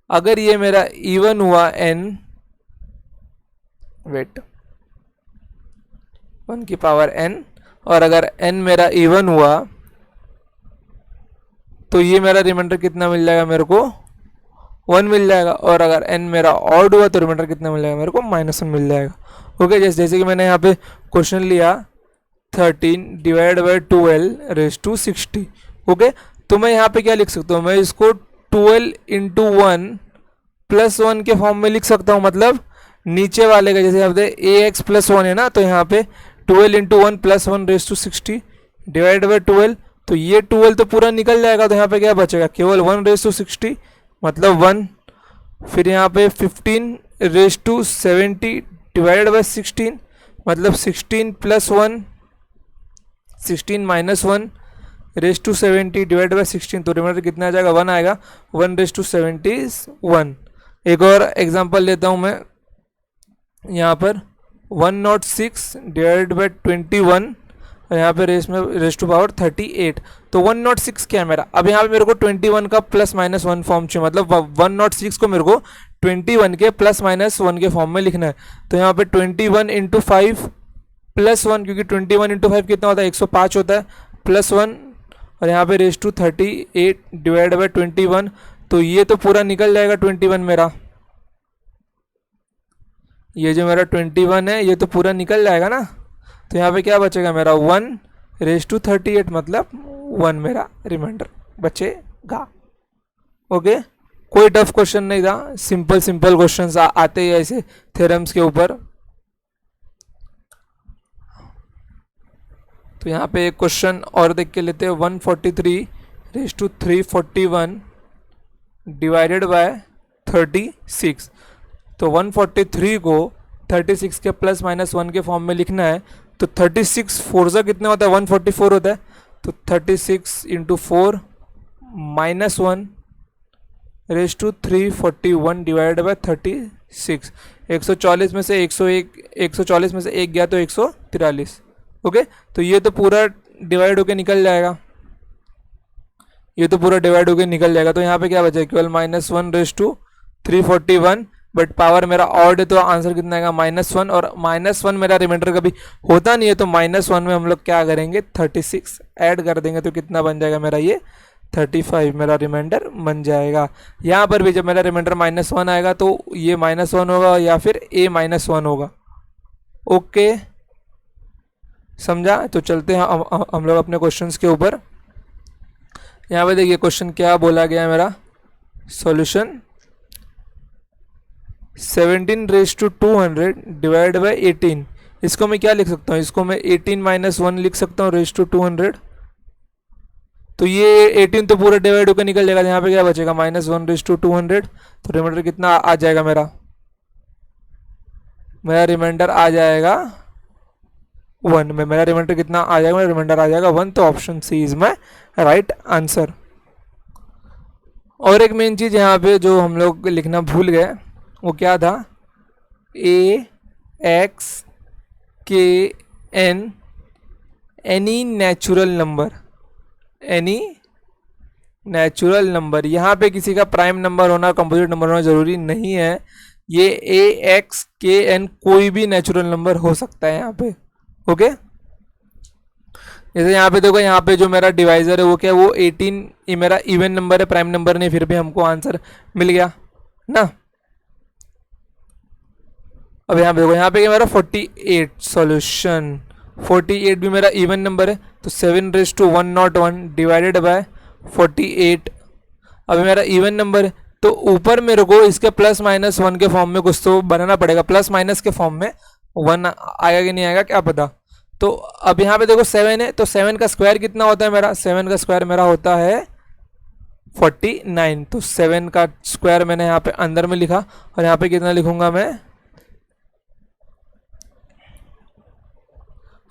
अगर ये मेरा इवन हुआ n, वेट, 1 की पावर n, और अगर n मेरा इवन हुआ तो ये मेरा रिमाइंडर कितना मिल जाएगा मेरे को, 1 मिल जाएगा, और अगर n मेरा ऑड हुआ तो रिमाइंडर कितना मिल जाएगा मेरे को, -1 मिल जाएगा। ओके, जैसे कि मैंने यहाँ पे क्वेश्चन लिया 13 divide by 12 raise to 60। Okay, तो मैं यहाँ पे क्या लिख सकता हूँ, मैं इसको 12 इंटू 1 प्लस 1 के फॉर्म में लिख सकता हूँ, मतलब नीचे वाले का, जैसे आप ax प्लस 1 है ना, तो यहाँ पे 12 into 1 plus 1 raise to 60 divide by 12, तो ये 12 तो पूरा निकल जाएगा, तो यहाँ पे क्या बचेगा, केवल 1 रेस टू 60 मतलब 1। फिर यहाँ पे 15 रेस टू 70 डिवाइड बाई 16 मतलब 16 plus 1, 16 minus 1 raise to 70 divide by 16, तो रिमाइंडर कितना आ जाएगा, 1 आएगा, 1 रेस टू 71। एक और एग्जांपल लेता हूँ मैं, यहाँ पर 106 डिवाइड बाई 21, और यहाँ पे रेस टू पावर 38, तो 106 क्या है मेरा। अब यहाँ पे मेरे को 21 का +-1 फॉर्म चाहिए, मतलब 106 को मेरे को 21 के +-1 के फॉर्म में लिखना है। तो यहाँ पे 21 इंटू 5 +1, क्योंकि 21 इंटू 5 कितना होता है, 105 होता है, +1, और यहाँ पे रेस टू 38 डिवाइड बाई 21, तो ये तो पूरा निकल जाएगा 21 मेरा, ये जो मेरा 21 है ये तो पूरा निकल जाएगा ना। तो यहाँ पे क्या बचेगा मेरा, 1 रेस टू 38 मतलब 1 मेरा रिमाइंडर बचेगा। ओके, कोई टफ क्वेश्चन नहीं था, सिंपल सिंपल क्वेश्चंस आते ही ऐसे थ्योरम्स के ऊपर। तो यहाँ पे एक क्वेश्चन और देख के लेते हैं, 143 रेस टू 341 डिवाइडेड बाय 36। तो 143 को 36 के +-1 के फॉर्म में लिखना है, तो 36 4 सा कितना होता है, 144 होता है, तो 36 into 4 -1 raise to 341 divided by 36। 140 में से 140 में से 1 गया तो 143। ओके, तो ये तो पूरा डिवाइड होके निकल जाएगा, ये तो पूरा डिवाइड होके निकल जाएगा। तो यहाँ पे क्या बचेगा, केवल -1 रेस टू 341 बट पावर मेरा ऑड है तो आंसर कितना आएगा -1, और -1 मेरा रिमाइंडर कभी होता नहीं है, तो -1 में हम लोग क्या करेंगे 36 ऐड कर देंगे, तो कितना बन जाएगा मेरा ये 35 मेरा रिमाइंडर बन जाएगा। यहाँ पर भी जब मेरा रिमाइंडर -1 आएगा तो ये -1 होगा या फिर a-1 होगा। ओके, समझा? तो चलते हैं हम लोग अपने क्वेश्चंस के ऊपर। यहाँ पे देखिए क्वेश्चन क्या बोला गया है मेरा, solution 17 raised to 200 divide by 18। इसको मैं क्या लिख सकता हूँ, इसको मैं 18 - 1 लिख सकता हूँ रेस्ट टू 200। तो ये 18 तो पूरा डिवाइड होकर निकल जाएगा, यहाँ पे क्या बचेगा -1 रेस्ट टू 200। तो रिमाइंडर कितना आ जाएगा मेरा रिमाइंडर आ जाएगा 1 में। मेरा रिमाइंडर कितना आ जाएगा, मेरा रिमाइंडर आ जाएगा 1। तो option C is my right answer. और एक मेन चीज़ यहाँ पे जो हम लोग लिखना भूल गए वो क्या था, AX KN any natural number. यहाँ पे किसी का प्राइम नंबर होना, कंपोजिट नंबर होना जरूरी नहीं है। ये AX KN कोई भी नेचुरल नंबर हो सकता है यहाँ पे। ओके, जैसे यहाँ पे देखो, यहाँ पे जो मेरा डिवाइजर है वो क्या है, वो 18 ये मेरा इवन नंबर है, प्राइम नंबर नहीं, फिर भी हमको आंसर मिल गया ना। अब यहाँ पे देखो, यहाँ पे क्या मेरा 48 सॉल्यूशन 48 भी मेरा इवन नंबर है, तो 7 raised to 101 डिवाइडेड बाय 48। अभी मेरा इवन नंबर है तो ऊपर मेरे को इसके +-1 के फॉर्म में कुछ तो बनाना पड़ेगा, +- के फॉर्म में 1 आएगा कि नहीं आएगा क्या पता। तो अब यहाँ पे देखो 7 है, तो 7 का स्क्वायर कितना होता है मेरा, 7 का स्क्वायर मेरा होता है 49। तो 7 का स्क्वायर मैंने यहाँ पे अंदर में लिखा, और यहाँ पे कितना लिखूंगा मैं,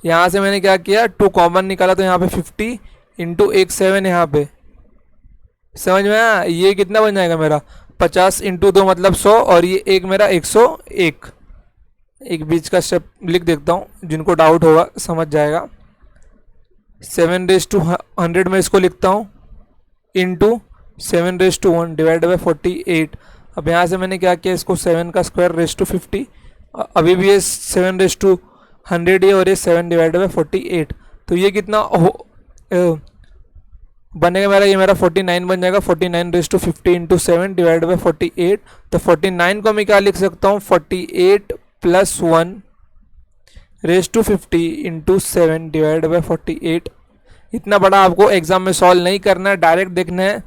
यहाँ से मैंने क्या किया 2 कॉमन निकाला, तो यहाँ पे 50 इंटू 1 7 यहाँ पे, समझ में आया? ये कितना बन जाएगा मेरा 50 इंटू 2 मतलब 100, और ये एक मेरा 101। एक बीच का स्टेप लिख देता हूँ, जिनको डाउट होगा समझ जाएगा। 7 raised to 100 में इसको लिखता हूँ into 7 raised to 1 divide by 48। अब यहाँ से मैंने क्या किया, इसको 7 का स्क्वायर raised to 50, अभी भी ये 7 raised to 100 है, और ये 7 डिवाइड बाई 48। तो ये कितना बनेगा मेरा, ये मेरा 49 बन जाएगा। 49 raised to 50 into 7 divide by 48। तो 49 को मैं क्या लिख सकता हूँ, 48 + 1 raised to 50 into 7 divide by 48। इतना बड़ा आपको एग्जाम में सॉल्व नहीं करना है, डायरेक्ट देखना है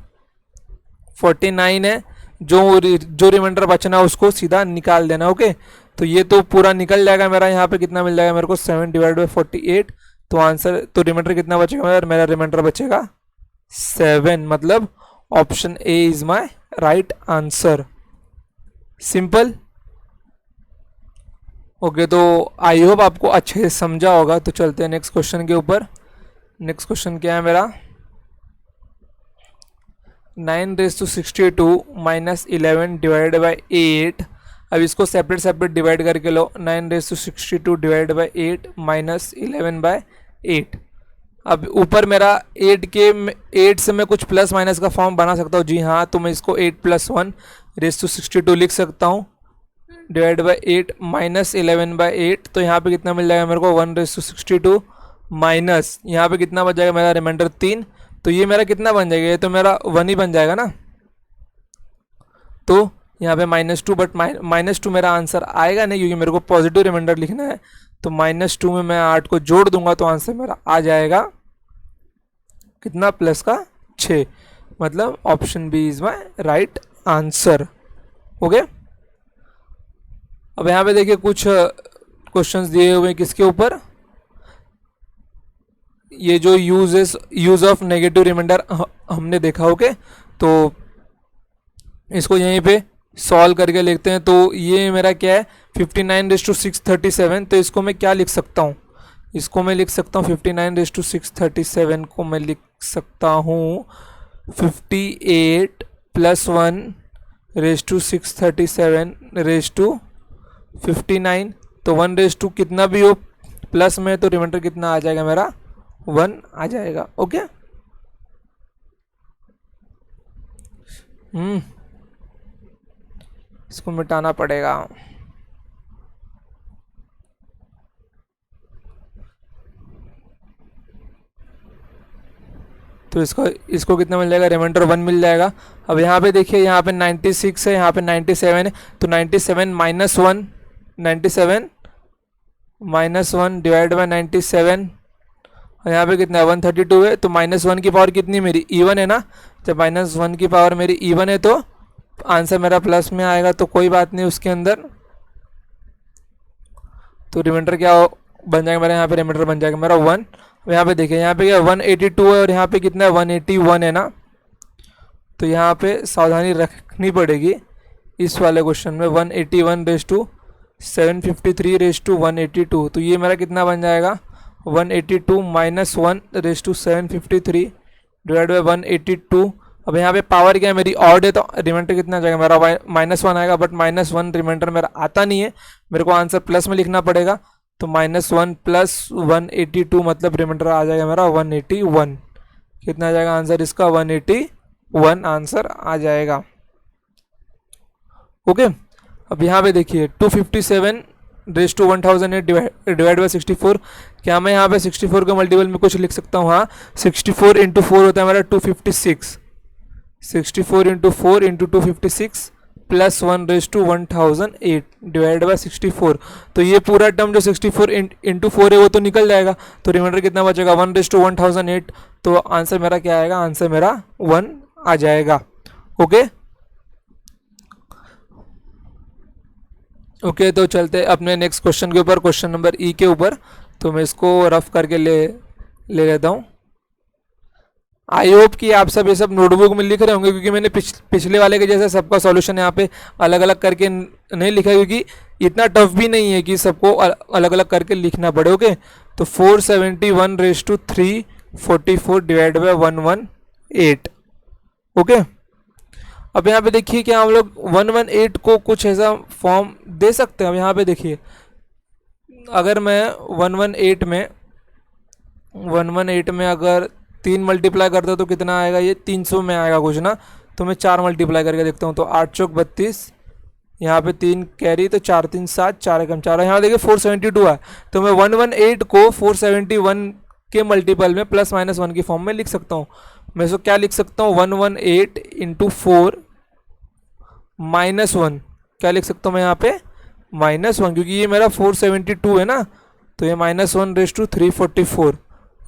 49 है, जो रिमाइंडर बचना है उसको सीधा निकाल देना। ओके, तो ये तो पूरा निकल जाएगा मेरा। यहाँ पे कितना मिल जाएगा मेरे को 7 डिवाइड बाई 48। तो आंसर, तो रिमाइंडर कितना बचेगा मेरा रिमाइंडर बचेगा 7, मतलब option A is my right answer. Simple. Okay, तो आई होप आपको अच्छे से समझा होगा। तो चलते हैं नेक्स्ट क्वेश्चन के ऊपर। नेक्स्ट क्वेश्चन क्या है मेरा, 9 raised to 62 - 11 डिवाइड बाई 8। अब इसको सेपरेट डिवाइड करके लो, 9 raised to 62 divide by 8 - 11 by 8। अब ऊपर मेरा 8 से मैं कुछ प्लस माइनस का फॉर्म बना सकता हूँ, जी हाँ। तो मैं इसको 8 + 1 raised to 62 लिख सकता हूँ डिवाइड बाई 8 - 11 बाई 8। तो यहाँ पे कितना मिल जाएगा मेरे को 1 raised to 62 माइनस यहाँ पे कितना बच जाएगा मेरा रिमाइंडर 3। तो ये मेरा कितना बन जाएगा, ये तो मेरा 1 ही बन जाएगा ना। तो यहाँ पे -2, बट -2 मेरा आंसर आएगा नहीं, क्योंकि मेरे को पॉजिटिव रिमाइंडर लिखना है। तो -2 में मैं 8 को जोड़ दूंगा, तो आंसर मेरा आ जाएगा कितना, +6। मतलब option B is my right answer. Okay, अब यहाँ पे देखिए कुछ क्वेश्चंस दिए हुए हैं किसके ऊपर, ये जो यूज ऑफ नेगेटिव रिमाइंडर हमने देखा। ओके, तो इसको यहीं पे सॉल्व करके लिखते हैं। तो ये मेरा क्या है 59 raised to 637। तो इसको मैं क्या लिख सकता हूँ, इसको मैं लिख सकता हूँ 59 raised to 637 को मैं लिख सकता हूँ 58 + 1 raised to 637 raised to 59। तो 1 raised to कितना भी हो प्लस में, तो रिमाइंडर कितना आ जाएगा मेरा 1 आ जाएगा। ओके, इसको मिटाना पड़ेगा। तो इसको इसको कितना मिल जाएगा, रिमाइंडर 1 मिल जाएगा। अब यहाँ पे देखिए, यहाँ पे 96 है, यहाँ पे 97 है, तो 97 माइनस 1, 97 माइनस 1 डिवाइड बाई 97, और यहाँ पे कितना है 132 है, तो माइनस 1 की पावर कितनी मेरी इवन है ना। जब माइनस 1 की पावर मेरी इवन है तो आंसर मेरा प्लस में आएगा, तो कोई बात नहीं उसके अंदर। तो रिमाइंडर क्या बन जाएगा मेरा, यहाँ पे रिमाइंडर बन जाएगा मेरा 1। यहाँ पे देखिए, यहाँ पे क्या 182 है और यहाँ पे कितना है 181 है ना। तो यहाँ पे सावधानी रखनी पड़ेगी इस वाले क्वेश्चन में, 181 रेस टू 753 रेस टू 182, तो ये मेरा कितना बन जाएगा 182 minus 1 raise to 753 divide by 182। अब यहाँ पे पावर क्या है मेरी ऑड है, तो रिमाइंडर कितना आ जाएगा मेरा -1 आएगा, बट -1 रिमाइंडर मेरा आता नहीं है, मेरे को आंसर प्लस में लिखना पड़ेगा। तो -1 प्लस 182 मतलब रिमाइंडर आ जाएगा मेरा 181। कितना आ जाएगा आंसर इसका 181 आंसर आ जाएगा। ओके, अब यहाँ पे देखिए 257 रेस टू 1008 डिवाइड बाई 64। क्या मैं यहाँ पे 64 के मल्टीपल में कुछ लिख सकता हूँ? हाँ, 64 इंटू 4 होता है मेरा 256, 64 into 4 into 256 plus 1 raise to 1008 divide by 64। तो ये पूरा टर्म जो 64 इंटू 4 है वो तो निकल जाएगा, तो रिमाइंडर कितना बचेगा 1 रेस टू 1008। तो आंसर मेरा क्या आएगा, आंसर मेरा 1 आ जाएगा। ओके ओके, तो चलते अपने नेक्स्ट क्वेश्चन के ऊपर, क्वेश्चन नंबर ई के ऊपर। तो मैं इसको रफ करके ले लेता हूँ। आई होप कि आप सब ये सब नोटबुक में लिख रहे होंगे, क्योंकि मैंने पिछले वाले के जैसे सबका सॉल्यूशन यहाँ पे अलग अलग करके नहीं लिखा, क्योंकि इतना टफ भी नहीं है कि सबको अलग अलग करके लिखना पड़े। ओके, तो 471 raise to 344 divide by 118। Okay, अब यहाँ पे देखिए कि हम लोग 118 को कुछ ऐसा फॉर्म दे सकते हैं। अब यहाँ पे देखिए, अगर मैं 118 में अगर 3 मल्टीप्लाई करता तो कितना आएगा, ये 300 में आएगा कुछ ना। तो मैं 4 मल्टीप्लाई करके देखता हूँ, तो 8 चौक 32, यहाँ पे 3 कैरी, तो 4 3 7, 4 एकम 4, यहाँ देखिए 472 है। तो मैं 118 को 471 के मल्टीपल में प्लस माइनस 1 की फॉर्म में लिख सकता हूँ। मैं इसको क्या लिख सकता हूँ, 118 इंटू 4 माइनस 1, क्या लिख सकता हूँ मैं यहाँ पे -1, क्योंकि ये मेरा 472 है ना, तो ये -1 रेस टू 344,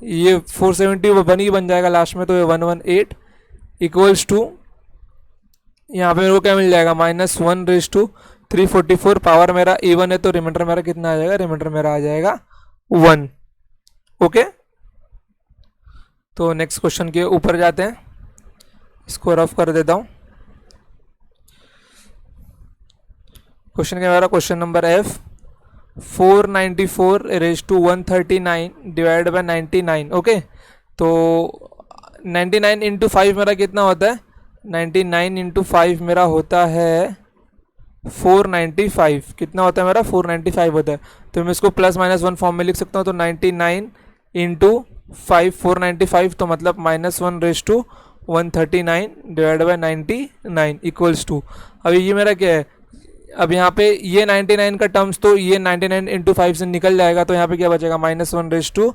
ये 470 बन जाएगा लास्ट में। तो ये 118 इक्वल्स टू, यहाँ पे मेरे को क्या मिल जाएगा -1 रेस टू 344, पावर मेरा इवन है, तो रिमाइंडर मेरा कितना आ जाएगा, रिमाइंडर मेरा आ जाएगा 1। ओके, तो नेक्स्ट क्वेश्चन के ऊपर जाते हैं, इसको रफ कर देता हूँ। क्वेश्चन क्या मेरा, question number F, 494 raise to 139 divide by 99। Okay, तो 99 इंटू 5 मेरा कितना होता है, 99 इंटू 5 मेरा होता है 495। कितना होता है मेरा, 495 होता है। तो मैं इसको प्लस माइनस 1 फॉर्म में लिख सकता हूँ। तो 99 इंटू 5 495, तो मतलब -1 raise to 139 divide by 99 equals to, अभी ये मेरा क्या है, अब यहाँ पे ये 99 का टर्म्स, तो ये 99 इंटू 5 से निकल जाएगा, तो यहाँ पे क्या बचेगा -1 रेस टू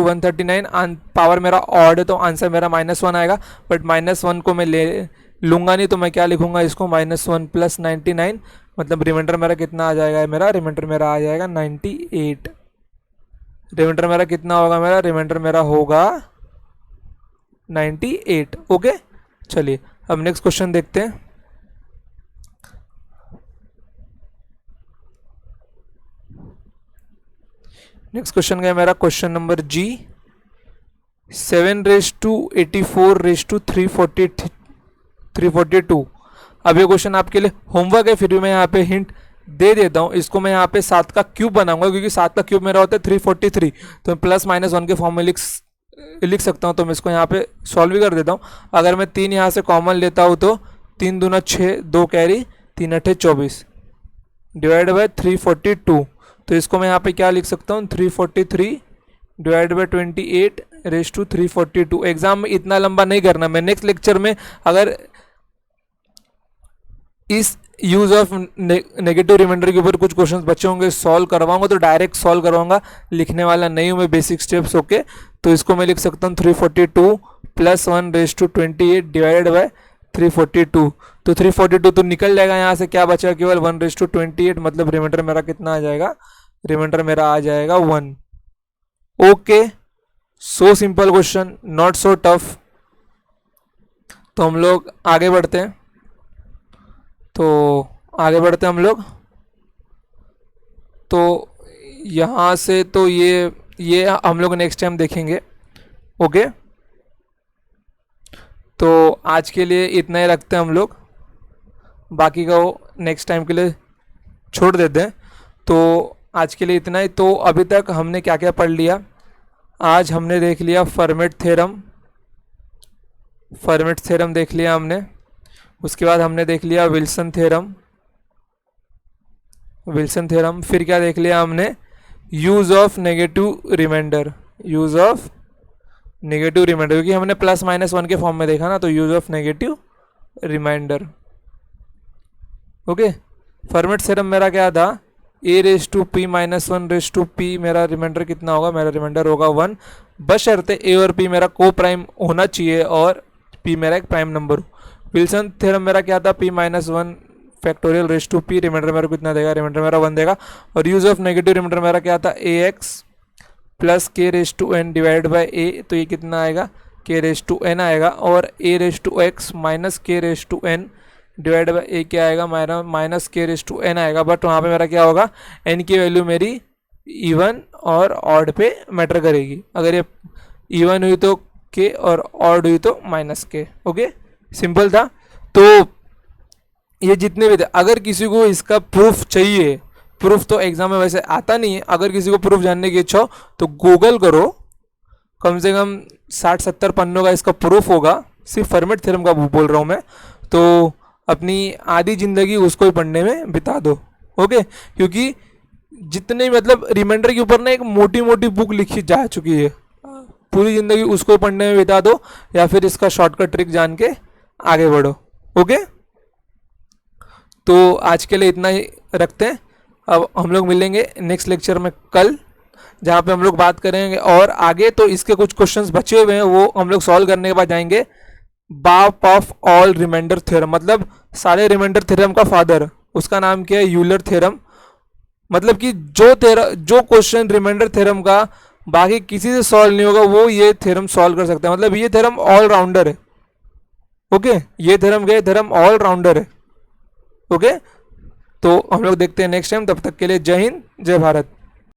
139। पावर मेरा ऑड है, तो आंसर मेरा -1 आएगा, बट -1 को मैं ले लूँगा नहीं, तो मैं क्या लिखूँगा इसको, -1 प्लस 99, मतलब रिमाइंडर मेरा कितना आ जाएगा, मेरा रिमाइंडर मेरा आ जाएगा 98। रिमाइंडर मेरा कितना होगा, मेरा रिमाइंडर मेरा होगा 98। ओके, चलिए अब नेक्स्ट क्वेश्चन देखते हैं। नेक्स्ट क्वेश्चन क्या है मेरा, question number G, 7 raise to 84 raise to 342। अब ये क्वेश्चन आपके लिए होमवर्क है, फिर भी मैं यहाँ पे हिंट दे देता हूँ। इसको मैं यहाँ पे 7 का क्यूब बनाऊंगा, क्योंकि 7 का क्यूब मेरा होता है 343, तो मैं प्लस माइनस 1 के फॉर्म में लिख सकता हूँ। तो मैं इसको यहाँ पे सॉल्व भी कर देता हूँ। अगर मैं 3 यहाँ से कॉमन लेता हूँ तो 3 दूना 6, 2 कैरी, 3 अठे 24 डिवाइड बाई 342। तो इसको मैं यहाँ पे क्या लिख सकता हूँ, 343 divide by 28 raise to 342। Exam में इतना लंबा नहीं करना, मैं नेक्स्ट लेक्चर में अगर इस यूज ऑफ नेगेटिव रिमाइंडर के ऊपर कुछ क्वेश्चंस बच्चे होंगे, सॉल्व करवाऊंगा तो डायरेक्ट सॉल्व करवाऊंगा, लिखने वाला नहीं हूँ मैं, बेसिक स्टेप्स। ओके, तो इसको मैं लिख सकता हूँ 342 प्लस 1/28 डिवाइडेड बाय 342। तो 342 तो निकल जाएगा, यहाँ से क्या बचा केवल 1/28, मतलब रिमाइंडर मेरा कितना आ जाएगा, रिमाइंडर मेरा आ जाएगा 1। Okay, so simple question, not so tough. तो हम लोग आगे बढ़ते हैं, हम लोग। तो यहाँ से तो ये हम लोग नेक्स्ट टाइम देखेंगे। ओके, तो आज के लिए इतना ही रखते हैं हम लोग, बाकी का वो नेक्स्ट टाइम के लिए छोड़ देते हैं। तो आज के लिए इतना ही। तो अभी तक हमने क्या क्या पढ़ लिया? आज हमने देख लिया फर्मेट थ्योरम, देख लिया हमने। उसके बाद हमने देख लिया विल्सन थ्योरम, फिर क्या देख लिया हमने? यूज ऑफ नेगेटिव रिमाइंडर, क्योंकि हमने +-1 के फॉर्म में देखा ना, तो use of negative reminder. Okay, Fermat theorem मेरा क्या था? a⁻p−1p, मेरा रिमाइंडर कितना होगा? मेरा रिमाइंडर होगा 1, बशर्ते a और p मेरा को प्राइम होना चाहिए और p मेरा एक प्राइम नंबर हो। विल्सन थ्योरम मेरा क्या था? p−1 factorial raise to p, reminder मेरा कितना देगा? रिमाइंडर मेरा 1 देगा। और यूज ऑफ नेगेटिव रिमाइंडर मेरा क्या था? ax plus k⁻n divide by a, तो ये कितना आएगा? k⁻n आएगा। और a⁻x minus k⁻n divide by a क्या आएगा? मेरा माइनस k⁻n आएगा। बट वहाँ पे मेरा क्या होगा? n की वैल्यू मेरी इवन और ऑड पे मैटर करेगी। अगर ये इवन हुई तो k और ऑड हुई तो -k। ओके, सिंपल था। तो ये जितने भी थे, अगर किसी को इसका प्रूफ चाहिए, प्रूफ तो एग्जाम में वैसे आता नहीं है, अगर किसी को प्रूफ जानने की इच्छा हो तो गूगल करो, कम से कम 60-70 पन्नों का इसका प्रूफ होगा। सिर्फ फर्मेट थ्योरम का बोल रहा हूँ मैं। तो अपनी आधी जिंदगी उसको ही पढ़ने में बिता दो। ओके, क्योंकि जितने मतलब रिमाइंडर के ऊपर ना एक मोटी मोटी बुक लिखी जा चुकी है, पूरी जिंदगी उसको पढ़ने में बिता दो, या फिर इसका शॉर्टकट ट्रिक जान के आगे बढ़ो। ओके, तो आज के लिए इतना ही रखते हैं। अब हम लोग मिलेंगे नेक्स्ट लेक्चर में कल, जहाँ पे हम लोग बात करेंगे और आगे। तो इसके कुछ क्वेश्चंस बचे हुए हैं, वो हम लोग सॉल्व करने के बाद जाएंगे बाप ऑफ ऑल रिमाइंडर थ्योरम, मतलब सारे रिमाइंडर थ्योरम का फादर, उसका नाम क्या है? Euler theorem. मतलब कि जो क्वेश्चन रिमाइंडर थ्योरम का बाकी किसी से सॉल्व नहीं होगा, वो ये थ्योरम सॉल्व कर सकता है। मतलब ये थ्योरम ऑल राउंडर है। ओके, ये थ्योरम ऑल राउंडर है। ओके, तो हम लोग देखते हैं नेक्स्ट टाइम। तब तक के लिए जय हिंद, जय भारत।